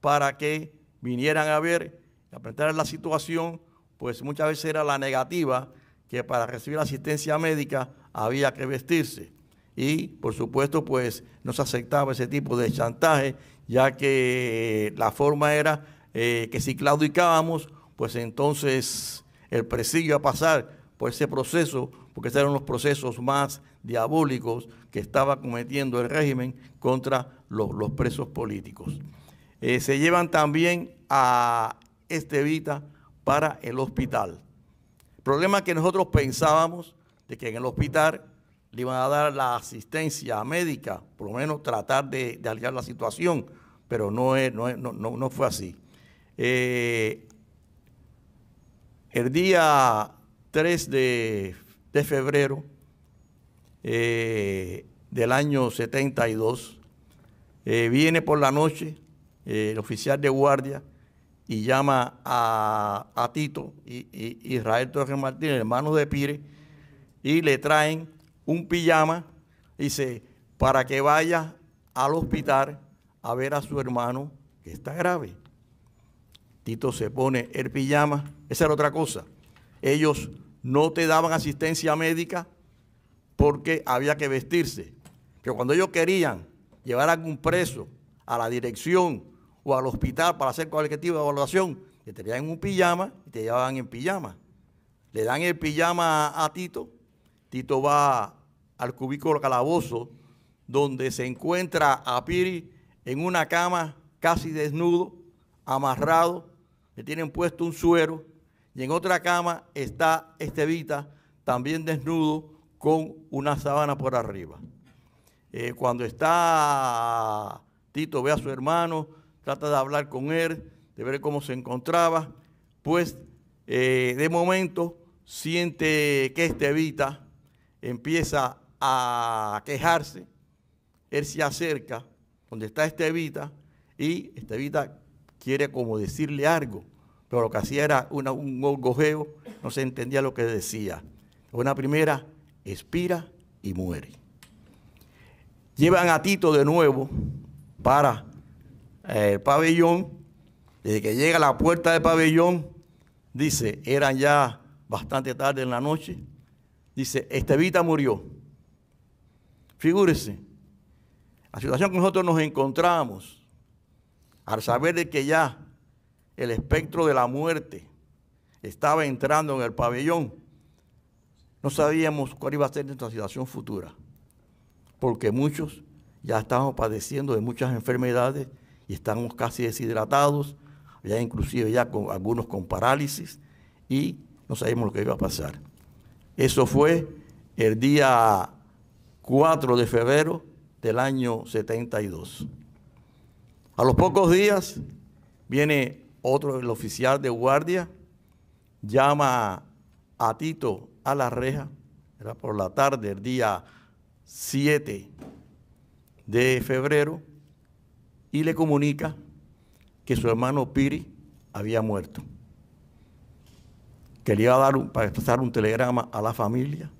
para que vinieran a ver, a plantear la situación, pues muchas veces era la negativa, que para recibir asistencia médica había que vestirse. Y, por supuesto, pues no se aceptaba ese tipo de chantaje, ya que la forma era que si claudicábamos, pues entonces el presidio a pasar por ese proceso porque esos eran los procesos más diabólicos que estaba cometiendo el régimen contra los presos políticos. Se llevan también a Estevita para el hospital. El problema es que nosotros pensábamos de que en el hospital le iban a dar la asistencia médica, por lo menos tratar de aliviar la situación, pero no fue así. El día 3 de febrero del año 72, viene por la noche el oficial de guardia y llama a Tito y Israel Torres Martínez, hermano de Pire, y le traen un pijama, dice, para que vaya al hospital a ver a su hermano que está grave. Tito se pone el pijama. Esa era otra cosa. Ellos no te daban asistencia médica porque había que vestirse. Pero cuando ellos querían llevar a algún preso a la dirección o al hospital para hacer cualquier tipo de evaluación, te traían un pijama y te llevaban en pijama. Le dan el pijama a Tito. Tito va al cubículo calabozo donde se encuentra a Piri en una cama casi desnudo, amarrado, le tienen puesto un suero, y en otra cama está Estevita también desnudo con una sábana por arriba. Cuando está Tito ve a su hermano, trata de hablar con él, de ver cómo se encontraba, pues de momento siente que Estevita empieza a quejarse. Él se acerca donde está Estevita y Estevita quiere como decirle algo, pero lo que hacía era un gorgojeo, no se entendía lo que decía. Una primera, expira y muere. Llevan a Tito de nuevo para el pabellón. Desde que llega a la puerta del pabellón, dice, eran ya bastante tarde en la noche, dice, Estevita murió. Figúrese, la situación que nosotros nos encontramos, al saber de que ya el espectro de la muerte estaba entrando en el pabellón, no sabíamos cuál iba a ser nuestra situación futura, porque muchos ya estábamos padeciendo de muchas enfermedades y estábamos casi deshidratados, ya inclusive ya con algunos con parálisis, y no sabíamos lo que iba a pasar. Eso fue el día 4 de febrero del año 72. A los pocos días viene el oficial de guardia, llama a Tito a la reja, era por la tarde, el día 7 de febrero, y le comunica que su hermano Piri había muerto. Que le iba a dar pasar un telegrama a la familia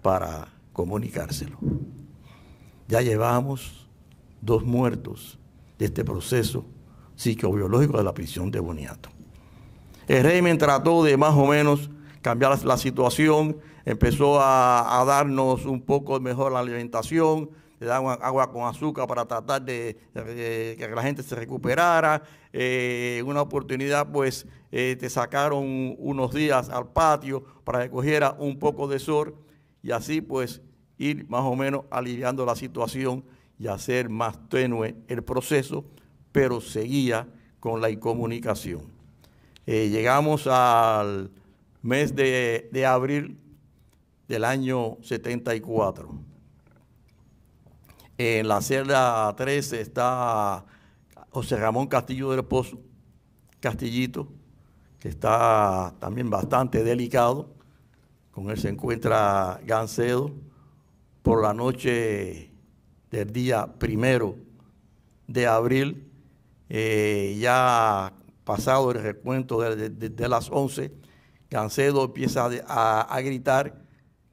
para comunicárselo. Ya llevamos 2 muertos de este proceso psicobiológico de la prisión de Boniato. El régimen trató de más o menos cambiar la situación, empezó a darnos un poco mejor la alimentación, le daban agua con azúcar para tratar de que la gente se recuperara. En una oportunidad, pues, te sacaron unos días al patio para que cogiera un poco de sol y así, pues, ir más o menos aliviando la situación y hacer más tenue el proceso, pero seguía con la incomunicación. Llegamos al mes de abril del año 74. En la celda 13 está José Ramón Castillo del Pozo, Castillito, que está también bastante delicado. Con él se encuentra Gancedo. Por la noche del día 1 de abril, ya pasado el recuento de las 11, Gancedo empieza a gritar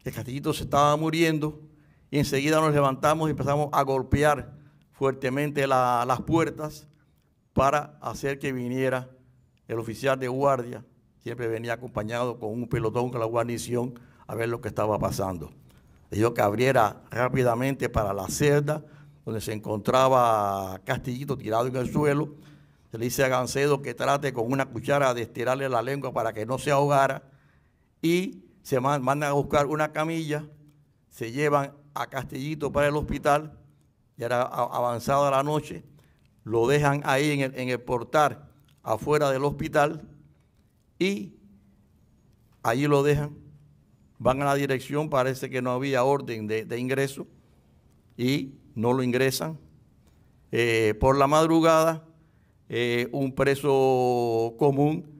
que Castillito se estaba muriendo, y enseguida nos levantamos y empezamos a golpear fuertemente las puertas para hacer que viniera el oficial de guardia. Siempre venía acompañado con un pelotón con la guarnición a ver lo que estaba pasando. Le dijo que abriera rápidamente para la celda donde se encontraba Castillito tirado en el suelo. Se le dice a Gancedo que trate con una cuchara de estirarle la lengua para que no se ahogara, y se mandan a buscar una camilla, se llevan a Castellito para el hospital, ya era avanzada la noche, lo dejan ahí en el portal afuera del hospital y allí lo dejan, van a la dirección, parece que no había orden de ingreso y no lo ingresan. Por la madrugada, un preso común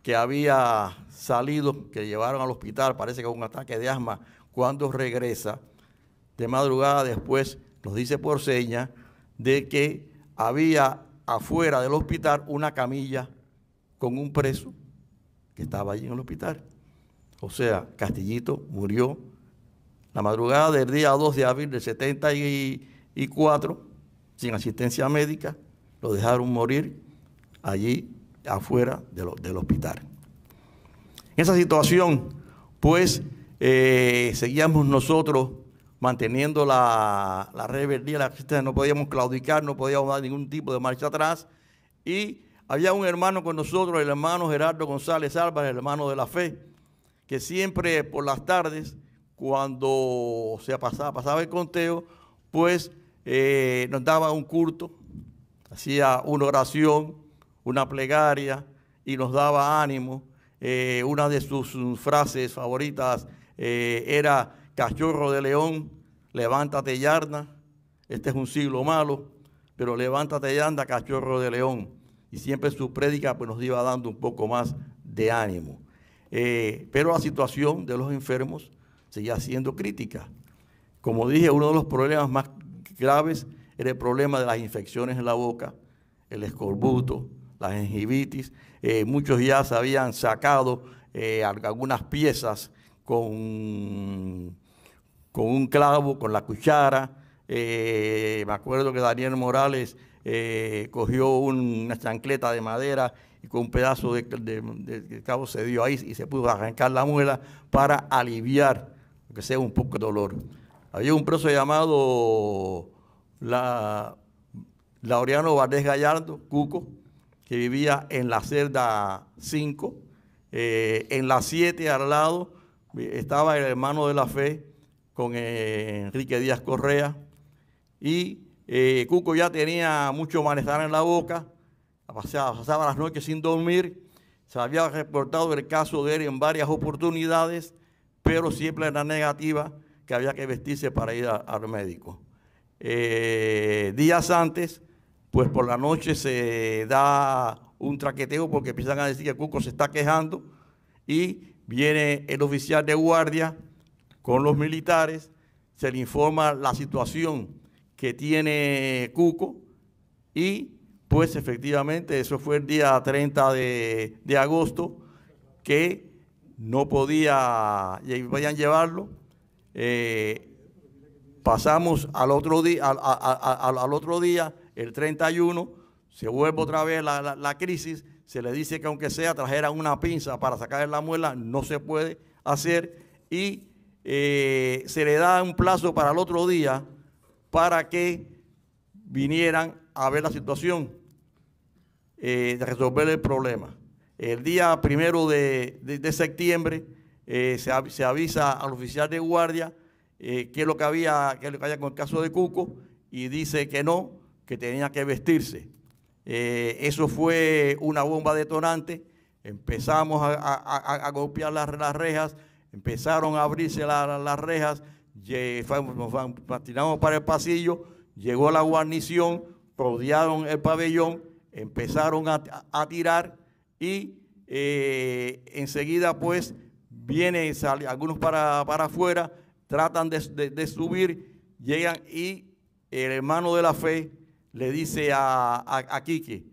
que había salido, que llevaron al hospital, parece que con un ataque de asma, cuando regresa de madrugada después, nos dice por señas de que había afuera del hospital una camilla con un preso que estaba allí en el hospital. O sea, Castillito murió la madrugada del día 2 de abril del 74, sin asistencia médica, lo dejaron morir allí afuera del hospital. En esa situación, pues, seguíamos nosotros manteniendo la rebeldía, la resistencia, no podíamos claudicar, no podíamos dar ningún tipo de marcha atrás, y había un hermano con nosotros, el hermano Gerardo González Álvarez, el hermano de la fe, que siempre por las tardes, cuando se pasaba el conteo, pues nos daba un culto, hacía una oración, una plegaria y nos daba ánimo. Una de sus frases favoritas era: cachorro de león, levántate y anda. Este es un siglo malo, pero levántate y anda, cachorro de león. Y siempre su prédica pues, nos iba dando un poco más de ánimo. Pero la situación de los enfermos seguía siendo crítica. Como dije, uno de los problemas más graves era el problema de las infecciones en la boca, el escorbuto, la gingivitis. Muchos ya se habían sacado algunas piezas con un clavo, con la cuchara. Me acuerdo que Daniel Morales cogió una chancleta de madera y con un pedazo de clavo se dio ahí y se pudo arrancar la muela para aliviar, que sea un poco de dolor. Había un preso llamado Laureano Valdés Gallardo, Cuco, que vivía en la celda 5. En la 7 al lado estaba el hermano de la fe con Enrique Díaz Correa. Y Cuco ya tenía mucho malestar en la boca, pasaba las noches sin dormir. Se había reportado el caso de él en varias oportunidades, pero siempre era negativa, que había que vestirse para ir al médico. Días antes, pues por la noche se da un traqueteo porque empiezan a decir que Cuco se está quejando y viene el oficial de guardia con los militares, se le informa la situación que tiene Cuco y pues efectivamente eso fue el día 30 de agosto que no podían llevarlo. Pasamos al otro día, el 31, se vuelve otra vez la crisis, se le dice que aunque sea trajeran una pinza para sacarle la muela, no se puede hacer y se le da un plazo para el otro día para que vinieran a ver la situación, de resolver el problema. El día 1 de septiembre se avisa al oficial de guardia qué es lo que había con el caso de Cuco y dice que no, que tenía que vestirse. Eso fue una bomba detonante. Empezamos a golpear las rejas, empezaron a abrirse las rejas, nos tiramos para el pasillo, llegó la guarnición, rodearon el pabellón, empezaron a tirar y enseguida pues vienen algunos para afuera, tratan de subir, llegan y el hermano de la fe le dice a Quique,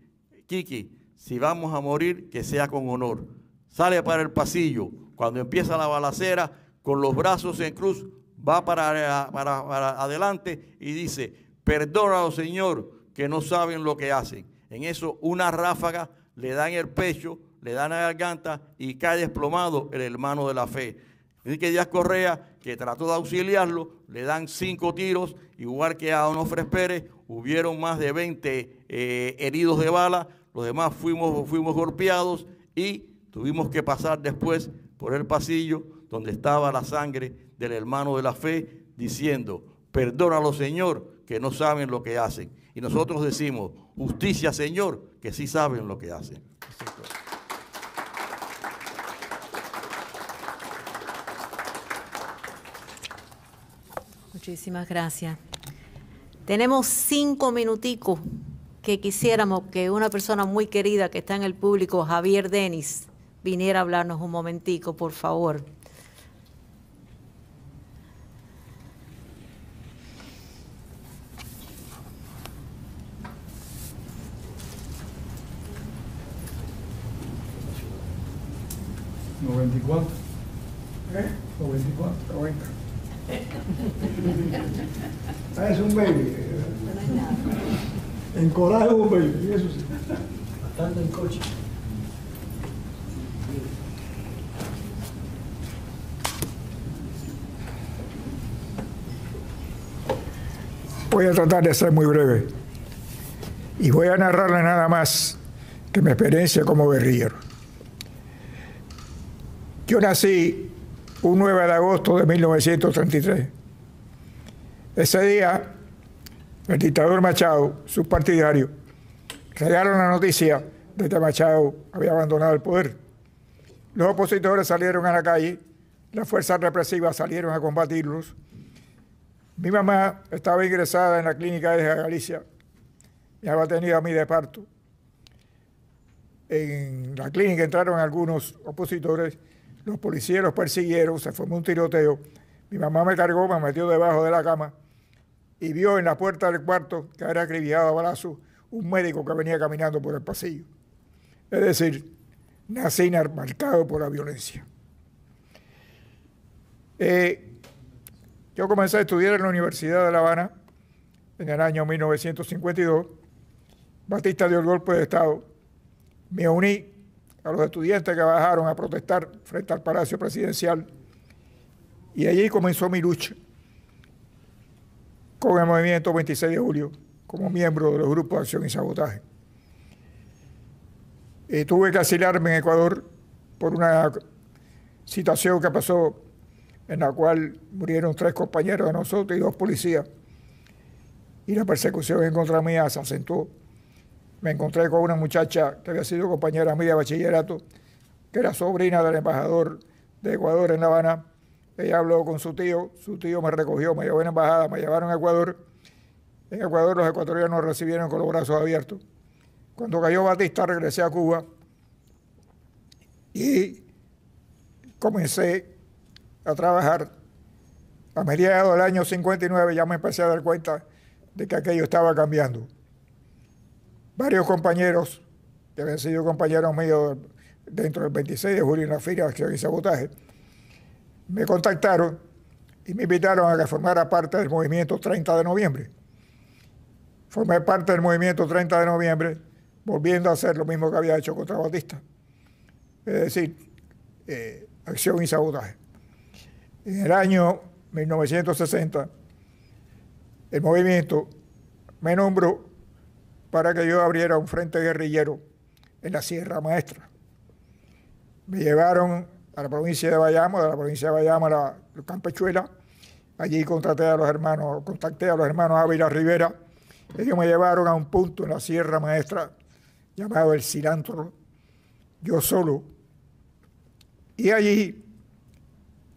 si vamos a morir, que sea con honor. Sale para el pasillo, cuando empieza la balacera, con los brazos en cruz, va para adelante y dice, perdónalo, Señor, que no saben lo que hacen. En eso una ráfaga le da en el pecho, le da en la garganta y cae desplomado el hermano de la fe. Enrique Díaz Correa, que trató de auxiliarlo, le dan 5 tiros, igual que a Onofre Pérez, hubieron más de 20 heridos de bala, los demás fuimos golpeados y tuvimos que pasar después por el pasillo donde estaba la sangre del hermano de la fe, diciendo, perdónalo, Señor, que no saben lo que hacen. Y nosotros decimos, justicia, Señor, que sí saben lo que hacen. Muchísimas gracias. Tenemos 5 minuticos que quisiéramos que una persona muy querida que está en el público, Javier Denis, viniera a hablarnos un momentico, por favor. ¿94? ¿Eh? 94, 90. Es un baby. En coraje es un baby, eso sí. Bastante en coche. Voy a tratar de ser muy breve. Y voy a narrarle nada más que mi experiencia como guerrillero. Yo nací un 9 de agosto de 1933. Ese día, el dictador Machado, sus partidarios, regaron la noticia de que Machado había abandonado el poder. Los opositores salieron a la calle, las fuerzas represivas salieron a combatirlos. Mi mamá estaba ingresada en la clínica de Galicia, ya había tenido a mí de parto. En la clínica entraron algunos opositores, los policías los persiguieron, se formó un tiroteo. Mi mamá me cargó, me metió debajo de la cama y vio en la puerta del cuarto que era acribillado a balazos un médico que venía caminando por el pasillo. Es decir, nací marcado por la violencia. Yo comencé a estudiar en la Universidad de La Habana en el año 1952. Batista dio el golpe de Estado. Me uní a los estudiantes que bajaron a protestar frente al Palacio Presidencial y allí comenzó mi lucha con el movimiento 26 de julio como miembro de los grupos de acción y sabotaje. Tuve que asilarme en Ecuador por una situación que pasó en la cual murieron 3 compañeros de nosotros y 2 policías y la persecución en contra mía se acentuó. Me encontré con una muchacha que había sido compañera mía de bachillerato, que era sobrina del embajador de Ecuador en La Habana. Ella habló con su tío me recogió, me llevó a la embajada, me llevaron a Ecuador. En Ecuador los ecuatorianos nos recibieron con los brazos abiertos. Cuando cayó Batista regresé a Cuba y comencé a trabajar. A mediados del año 59 ya me empecé a dar cuenta de que aquello estaba cambiando. Varios compañeros, que habían sido compañeros míos dentro del 26 de julio en la fila de acción y sabotaje, me contactaron y me invitaron a que formara parte del movimiento 30 de noviembre. Formé parte del movimiento 30 de noviembre, volviendo a hacer lo mismo que había hecho contra Batista, es decir, acción y sabotaje. En el año 1960, el movimiento me nombró para que yo abriera un frente guerrillero en la Sierra Maestra. Me llevaron a la provincia de Bayamo, de la provincia de Bayamo a la Campechuela. Allí contacté a los hermanos Ávila Rivera. Ellos me llevaron a un punto en la Sierra Maestra llamado El Cilantro, yo solo. Y allí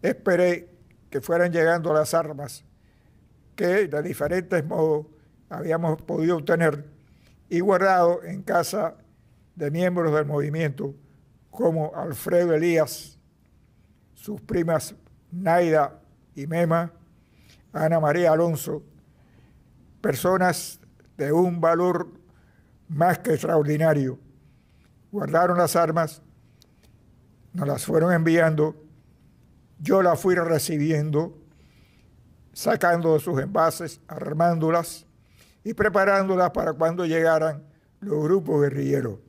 esperé que fueran llegando las armas que de diferentes modos habíamos podido obtener y guardado en casa de miembros del movimiento como Alfredo Elías, sus primas Naida y Mema, Ana María Alonso, personas de un valor más que extraordinario. Guardaron las armas, nos las fueron enviando, yo las fui recibiendo, sacando de sus envases, armándolas y preparándolas para cuando llegaran los grupos guerrilleros.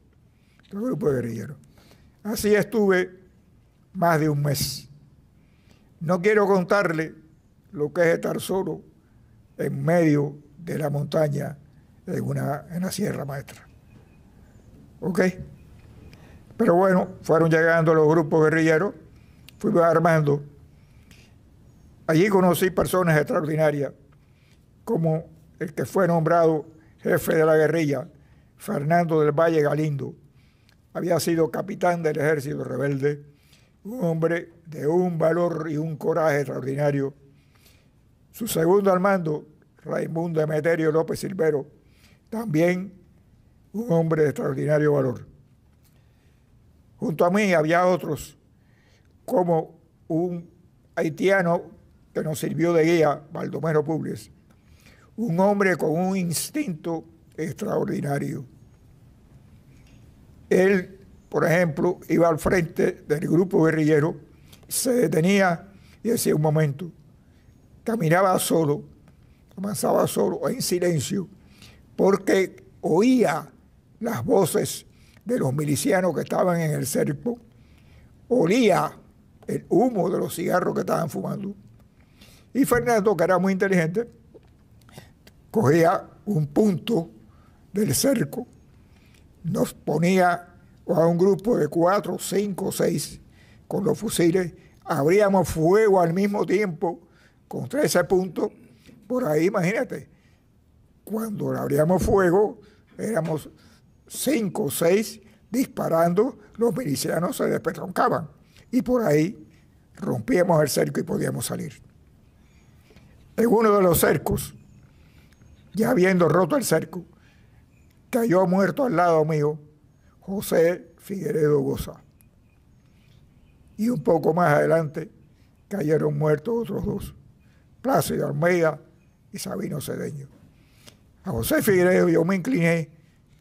Así estuve más de un mes. No quiero contarle lo que es estar solo en medio de la montaña en la Sierra Maestra. ¿Ok? Pero bueno, fueron llegando los grupos guerrilleros, fuimos armando Allí conocí personas extraordinarias, como el que fue nombrado jefe de la guerrilla, Fernando del Valle Galindo. Había sido capitán del ejército rebelde, un hombre de un valor y un coraje extraordinario. Su segundo al mando, Raimundo Emeterio López Silvero, también un hombre de extraordinario valor. Junto a mí había otros, como un haitiano que nos sirvió de guía, Baldomero Publies, un hombre con un instinto extraordinario. Él, por ejemplo, iba al frente del grupo guerrillero, se detenía y decía un momento, caminaba solo, avanzaba solo, en silencio, porque oía las voces de los milicianos que estaban en el cerco, olía el humo de los cigarros que estaban fumando. Y Fernando, que era muy inteligente, cogía un punto del cerco, nos ponía a un grupo de 4, 5, 6 con los fusiles, abríamos fuego al mismo tiempo contra ese punto. Por ahí, imagínate, cuando abríamos fuego, éramos 5 o 6 disparando, los milicianos se despetroncaban y por ahí rompíamos el cerco y podíamos salir. En uno de los cercos, ya habiendo roto el cerco, cayó muerto al lado mío José Figueredo Goza. Y un poco más adelante cayeron muertos otros dos, Plácido Almeida y Sabino Cedeño. A José Figueredo yo me incliné,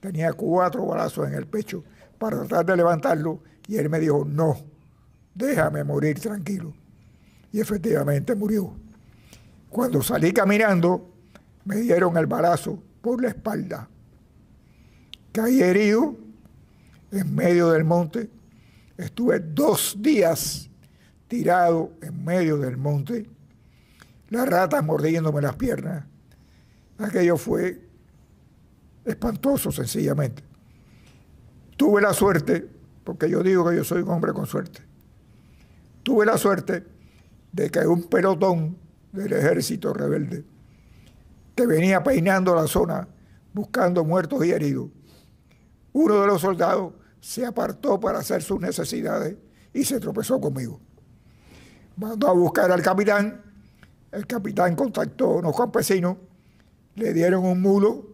tenía 4 balazos en el pecho para tratar de levantarlo y él me dijo, no, déjame morir tranquilo. Y efectivamente murió. Cuando salí caminando, me dieron el balazo por la espalda. Caí herido en medio del monte. Estuve 2 días tirado en medio del monte, las ratas mordiéndome las piernas. Aquello fue espantoso, sencillamente. Tuve la suerte, porque yo digo que yo soy un hombre con suerte, tuve la suerte de que un pelotón del ejército rebelde que venía peinando la zona buscando muertos y heridos, uno de los soldados se apartó para hacer sus necesidades y se tropezó conmigo. Mandó a buscar al capitán, el capitán contactó a unos campesinos, le dieron un mulo,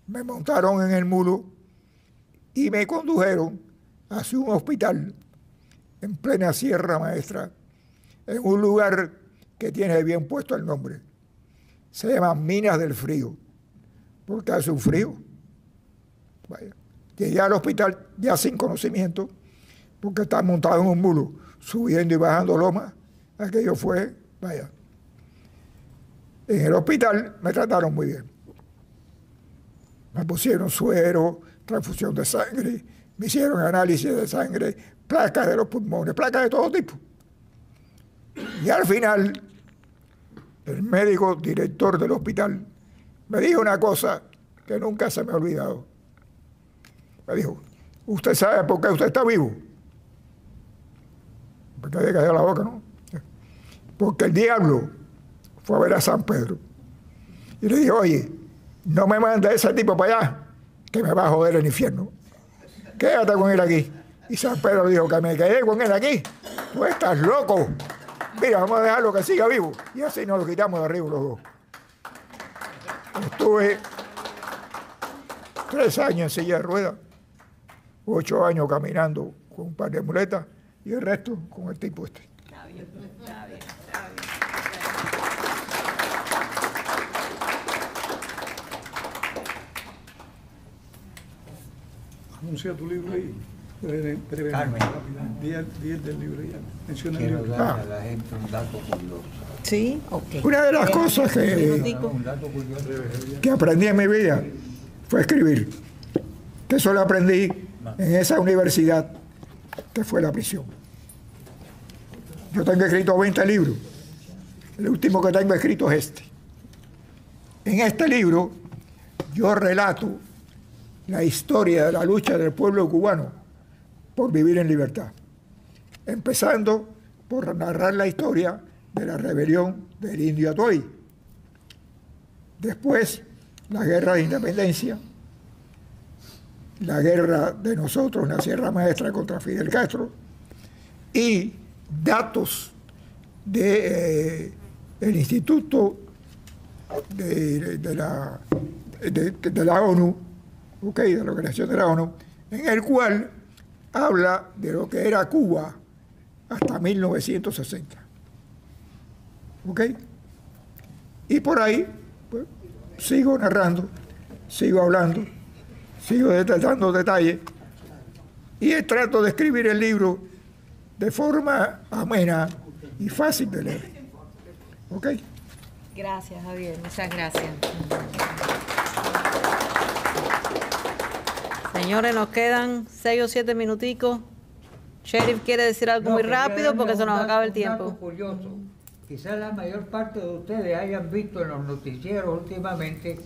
me montaron en el mulo y me condujeron hacia un hospital en plena Sierra Maestra, en un lugar que tiene bien puesto el nombre. Se llama Minas del Frío, porque hace un frío. Vaya. Llegué al hospital ya sin conocimiento, porque estaba montado en un mulo, subiendo y bajando lomas. Aquello fue, vaya. En el hospital me trataron muy bien. Me pusieron suero, transfusión de sangre, me hicieron análisis de sangre, placas de los pulmones, placas de todo tipo. Y al final, el médico director del hospital me dijo una cosa que nunca se me ha olvidado. Me dijo, ¿usted sabe por qué usted está vivo? Me quedé callado la boca, ¿no? Porque el diablo fue a ver a San Pedro y le dijo, oye, no me manda ese tipo para allá, que me va a joder el infierno. Quédate con él aquí. Y San Pedro dijo, que me quedé con él aquí. Tú estás loco. Mira, vamos a dejarlo que siga vivo. Y así nos lo quitamos de arriba los dos. Estuve 3 años en silla de ruedas, 8 años caminando con un par de muletas y el resto con el tipo este. Está bien, está bien, está bien. Anuncia tu libro ahí. Carmen. Di el del libro ya. Menciona el Quiero libro. darle a la gente un dato curioso. Sí, ok. Una de las cosas Un dato curioso. que aprendí en mi vida fue escribir. Que eso lo aprendí en esa universidad que fue la prisión. Yo tengo escrito 20 libros. El último que tengo escrito es este. En este libro yo relato la historia de la lucha del pueblo cubano por vivir en libertad. Empezando por narrar la historia de la rebelión del indio Atoy. Después, la guerra de independencia, la guerra de nosotros en la Sierra Maestra contra Fidel Castro y datos del Instituto de la ONU, de la Organización de la ONU, en el cual habla de lo que era Cuba hasta 1960. ¿Ok? Y por ahí pues, sigo narrando, sigo hablando, sigo dando detalles y trato de escribir el libro de forma amena y fácil de leer. ¿Ok? Gracias, Javier. Muchas gracias. Señores, nos quedan 6 o 7 minuticos. Sheriff quiere decir algo muy rápido porque se nos acaba el tiempo. Un dato curioso. Quizás la mayor parte de ustedes hayan visto en los noticieros últimamente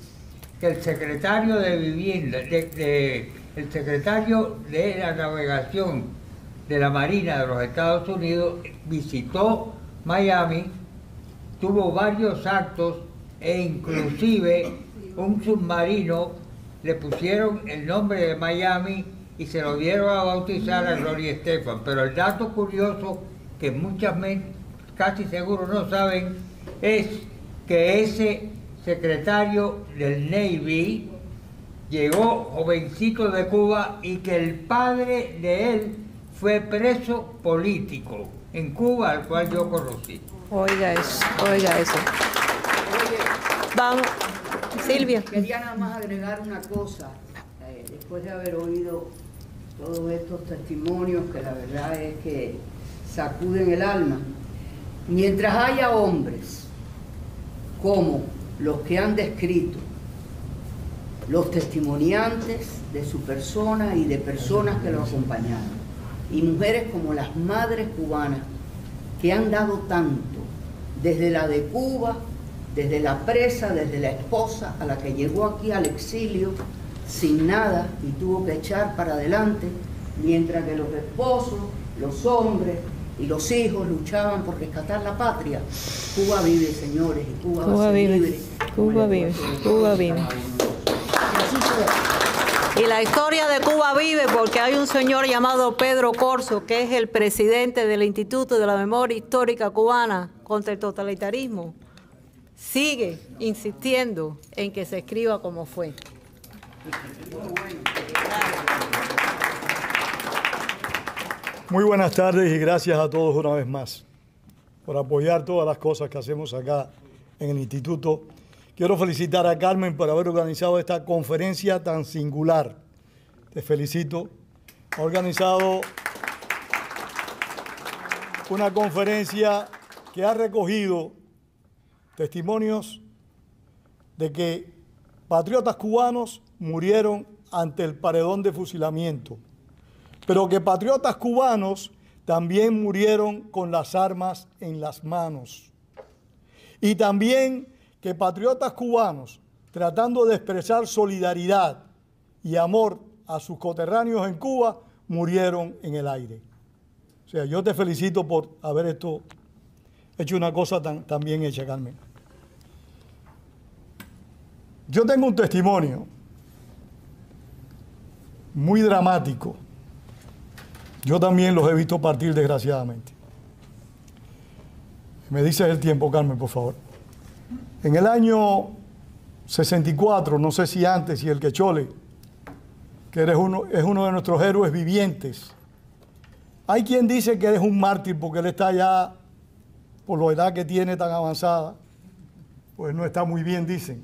que el secretario de Vivienda, el secretario de la Navegación de la Marina de los Estados Unidos visitó Miami, tuvo varios actos e inclusive un submarino le pusieron el nombre de Miami y se lo dieron a bautizar a Gloria Estefan. Pero el dato curioso que muchas casi seguro no saben es que ese secretario del Navy llegó jovencito de Cuba y que el padre de él fue preso político en Cuba, al cual yo conocí. Oiga eso, oiga eso. Vamos, Silvia. Quería nada más agregar una cosa, después de haber oído todos estos testimonios que la verdad es que sacuden el alma. Mientras haya hombres como los que han descrito los testimoniantes de su persona y de personas que lo acompañaron, y mujeres como las madres cubanas que han dado tanto, desde la de Cuba, desde la presa, desde la esposa a la que llegó aquí al exilio sin nada y tuvo que echar para adelante, mientras que los esposos, los hombres y los hijos luchaban por rescatar la patria. Cuba vive, señores, y Cuba va a ser libre. Cuba vive, Cuba vive. Y la historia de Cuba vive porque hay un señor llamado Pedro Corzo, que es el presidente del Instituto de la Memoria Histórica Cubana contra el Totalitarismo. Sigue insistiendo en que se escriba como fue. Muy buenas tardes y gracias a todos una vez más por apoyar todas las cosas que hacemos acá en el Instituto. Quiero felicitar a Carmen por haber organizado esta conferencia tan singular. Te felicito. Ha organizado una conferencia que ha recogido testimonios de que patriotas cubanos murieron ante el paredón de fusilamiento, pero que patriotas cubanos también murieron con las armas en las manos. Y también que patriotas cubanos, tratando de expresar solidaridad y amor a sus coterráneos en Cuba, murieron en el aire. O sea, yo te felicito por haber hecho una cosa tan bien hecha, Carmen. Yo tengo un testimonio muy dramático. Yo también los he visto partir, desgraciadamente. Me dices el tiempo, Carmen, por favor. En el año 64, no sé si antes, y el Quechole, que es uno de nuestros héroes vivientes. Hay quien dice que eres un mártir porque él está ya, por la edad que tiene tan avanzada, pues no está muy bien, dicen.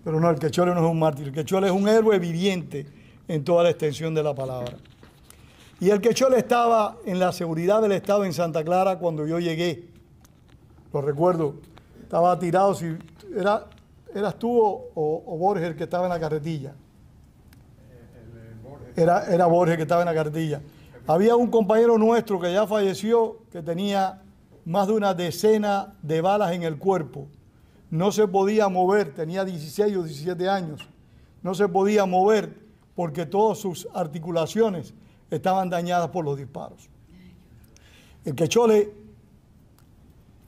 Pero no, el Quechole no es un mártir. El Quechole es un héroe viviente en toda la extensión de la palabra. Y el Quechole estaba en la seguridad del Estado en Santa Clara cuando yo llegué. Lo recuerdo. Estaba tirado. Si ¿Eras tú o Borges el que estaba en la carretilla? Era Borges que estaba en la carretilla. Había un compañero nuestro que ya falleció, que tenía más de una decena de balas en el cuerpo. No se podía mover, tenía 16 o 17 años. No se podía mover porque todas sus articulaciones estaban dañadas por los disparos. El Quechole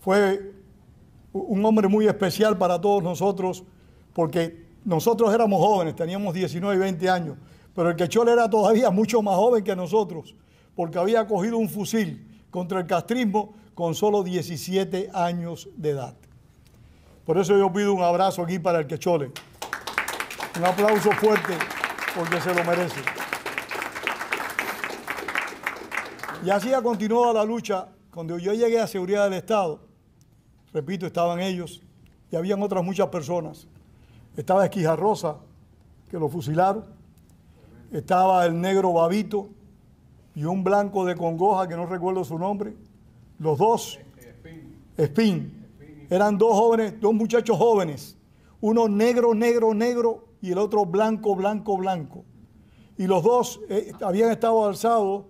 fue un hombre muy especial para todos nosotros, porque nosotros éramos jóvenes, teníamos 19 y 20 años, pero el Quechol era todavía mucho más joven que nosotros, porque había cogido un fusil contra el castrismo con solo 17 años de edad. Por eso yo pido un abrazo aquí para el Quechole. Un aplauso fuerte, porque se lo merece. Y así ha continuado la lucha. Cuando yo llegué a Seguridad del Estado, repito, estaban ellos y habían otras muchas personas. Estaba Esquija Rosa, que lo fusilaron. Estaba el negro Babito y un blanco de Congoja, que no recuerdo su nombre. Los dos, Espín. Eran dos jóvenes, dos muchachos jóvenes. Uno negro, negro, negro y el otro blanco, blanco, blanco. Y los dos habían estado alzados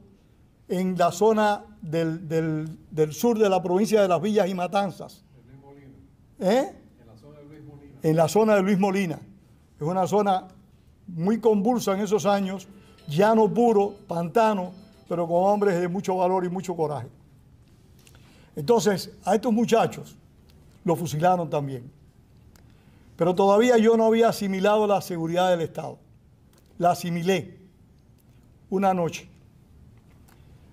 en la zona del sur de la provincia de Las Villas y Matanzas. En la zona de Luis Molina. Es una zona muy convulsa en esos años, llano puro, pantano, pero con hombres de mucho valor y mucho coraje. Entonces, a estos muchachos los fusilaron también. Pero todavía yo no había asimilado la seguridad del Estado. La asimilé una noche.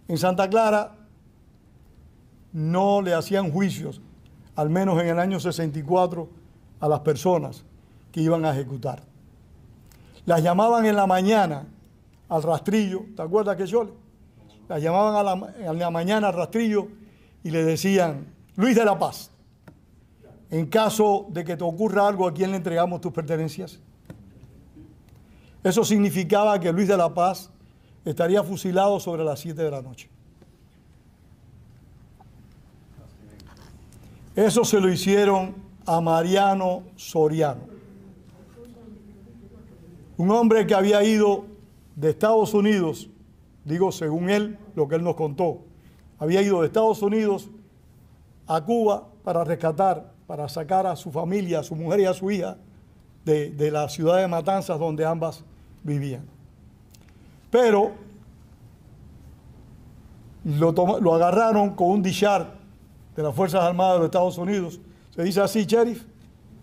En Santa Clara no le hacían juicios, al menos en el año 64, a las personas que iban a ejecutar. Las llamaban en la mañana al rastrillo, ¿te acuerdas, Quechole? Las llamaban en la mañana al rastrillo y le decían: Luis de la Paz, en caso de que te ocurra algo, ¿a quién le entregamos tus pertenencias? Eso significaba que Luis de la Paz estaría fusilado sobre las 7 de la noche. Eso se lo hicieron a Mariano Soriano, un hombre que había ido de Estados Unidos, digo según él, lo que él nos contó, había ido de Estados Unidos a Cuba para rescatar, para sacar a su familia, a su mujer y a su hija de la ciudad de Matanzas, donde ambas vivían. Pero lo agarraron con un discharge de las Fuerzas Armadas de los Estados Unidos. ¿Se dice así, sheriff?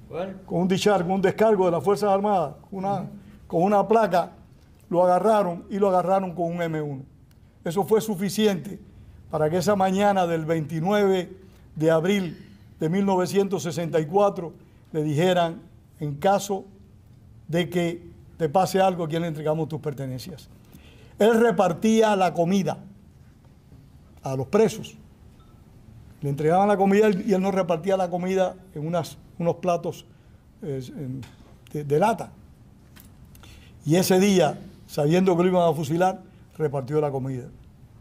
Bueno. Con un discharge, con un descargo de las Fuerzas Armadas, con una placa, lo agarraron y lo agarraron con un M1. Eso fue suficiente para que esa mañana del 29 de abril de 1964 le dijeran: en caso de que te pase algo, ¿a quién le entregamos tus pertenencias? Él repartía la comida a los presos. Le entregaban la comida y él no repartía la comida en unos platos de lata. Y ese día, sabiendo que lo iban a fusilar, repartió la comida,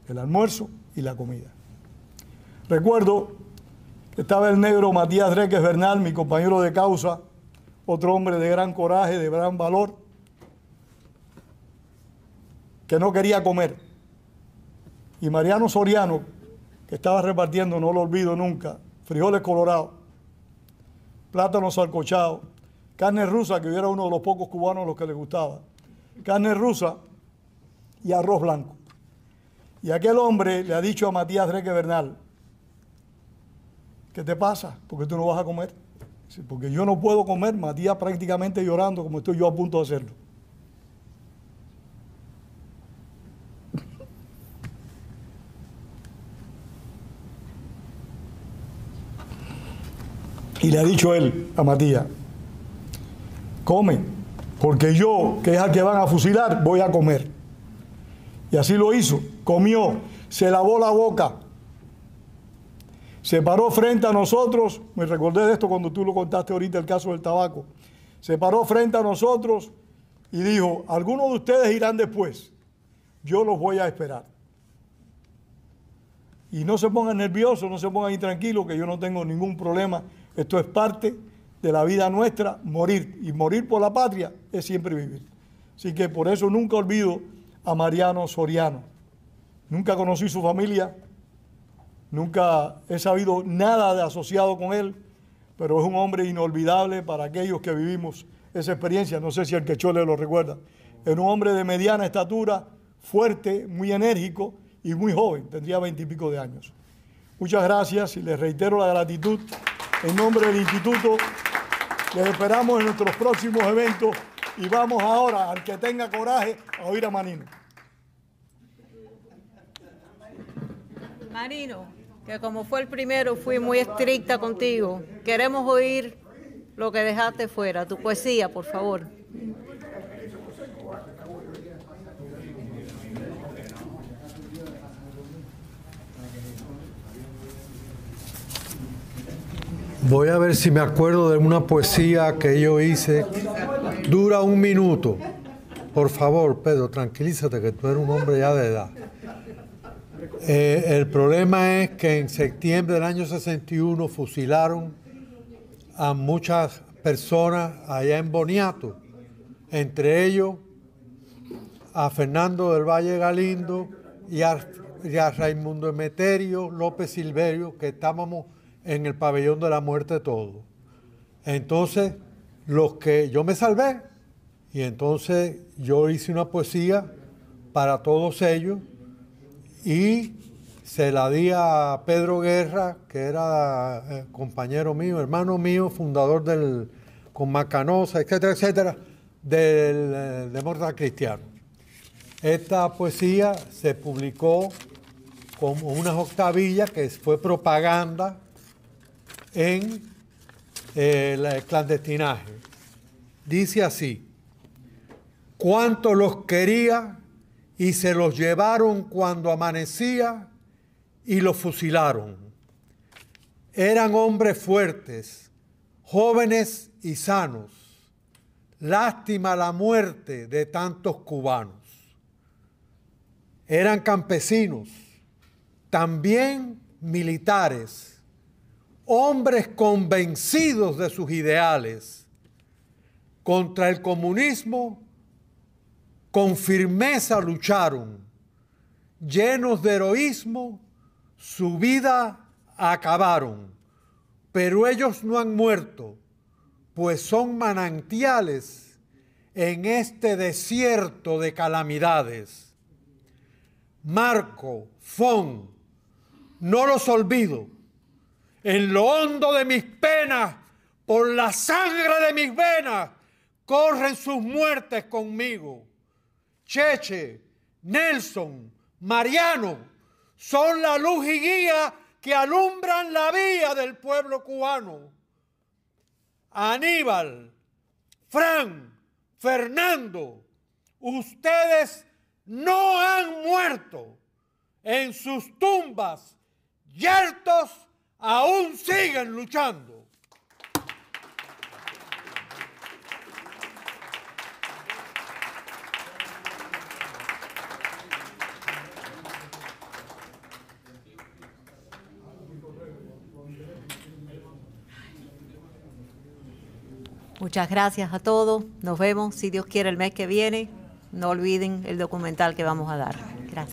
el almuerzo y la comida. Recuerdo que estaba el negro Matías Dréquez Bernal, mi compañero de causa, otro hombre de gran coraje, de gran valor, que no quería comer. Y Mariano Soriano, que estaba repartiendo, no lo olvido nunca, frijoles colorados, plátanos salcochados, carne rusa, que yo era uno de los pocos cubanos a los que les gustaba, carne rusa y arroz blanco. Y aquel hombre le ha dicho a Matías Dréquez Bernal: ¿qué te pasa? ¿Por qué tú no vas a comer? Dice: porque yo no puedo comer. Matías prácticamente llorando, como estoy yo a punto de hacerlo. Y le ha dicho él a Matías: come, porque yo, que es al que van a fusilar, voy a comer. Y así lo hizo, comió, se lavó la boca, se paró frente a nosotros. Me recordé de esto cuando tú lo contaste ahorita, el caso del tabaco. Se paró frente a nosotros y dijo: algunos de ustedes irán después, yo los voy a esperar. Y no se pongan nerviosos, no se pongan intranquilos, que yo no tengo ningún problema. Esto es parte de la vida nuestra, morir. Y morir por la patria es siempre vivir. Así que por eso nunca olvido a Mariano Soriano. Nunca conocí su familia, nunca he sabido nada de asociado con él, pero es un hombre inolvidable para aquellos que vivimos esa experiencia. No sé si el Quechole lo recuerda. Era un hombre de mediana estatura, fuerte, muy enérgico y muy joven, tendría 20 y pico de años. Muchas gracias y les reitero la gratitud en nombre del instituto. Les esperamos en nuestros próximos eventos y vamos ahora, al que tenga coraje, a oír a Manino. Manino, que como fue el primero, fui muy estricta contigo. Queremos oír lo que dejaste fuera, tu poesía, por favor. Voy a ver si me acuerdo de una poesía que yo hice. Dura 1 minuto. Por favor, Pedro, tranquilízate, que tú eres un hombre ya de edad. El problema es que en septiembre del año 61 fusilaron a muchas personas allá en Boniato, entre ellos a Fernando del Valle Galindo y a Raimundo Emeterio López Silverio, que estábamos en el pabellón de la muerte todos. Entonces, yo me salvé, y entonces yo hice una poesía para todos ellos y se la di a Pedro Guerra, que era compañero mío, hermano mío, fundador con Macanosa, etcétera, etcétera, del Demócrata Cristiano. Esta poesía se publicó como unas octavillas que fue propaganda en el clandestinaje. Dice así: cuánto los quería y se los llevaron cuando amanecía y los fusilaron. Eran hombres fuertes, jóvenes y sanos. Lástima la muerte de tantos cubanos. Eran campesinos, también militares, hombres convencidos de sus ideales. Contra el comunismo con firmeza lucharon, llenos de heroísmo, su vida acabaron, pero ellos no han muerto, pues son manantiales en este desierto de calamidades. Marco, Fon, no los olvido, en lo hondo de mis penas, por la sangre de mis venas, corren sus muertes conmigo. Cheche, Nelson, Mariano, son la luz y guía que alumbran la vía del pueblo cubano. Aníbal, Fran, Fernando, ustedes no han muerto. En sus tumbas, yertos, aún siguen luchando. Muchas gracias a todos. Nos vemos, si Dios quiere, el mes que viene. No olviden el documental que vamos a dar.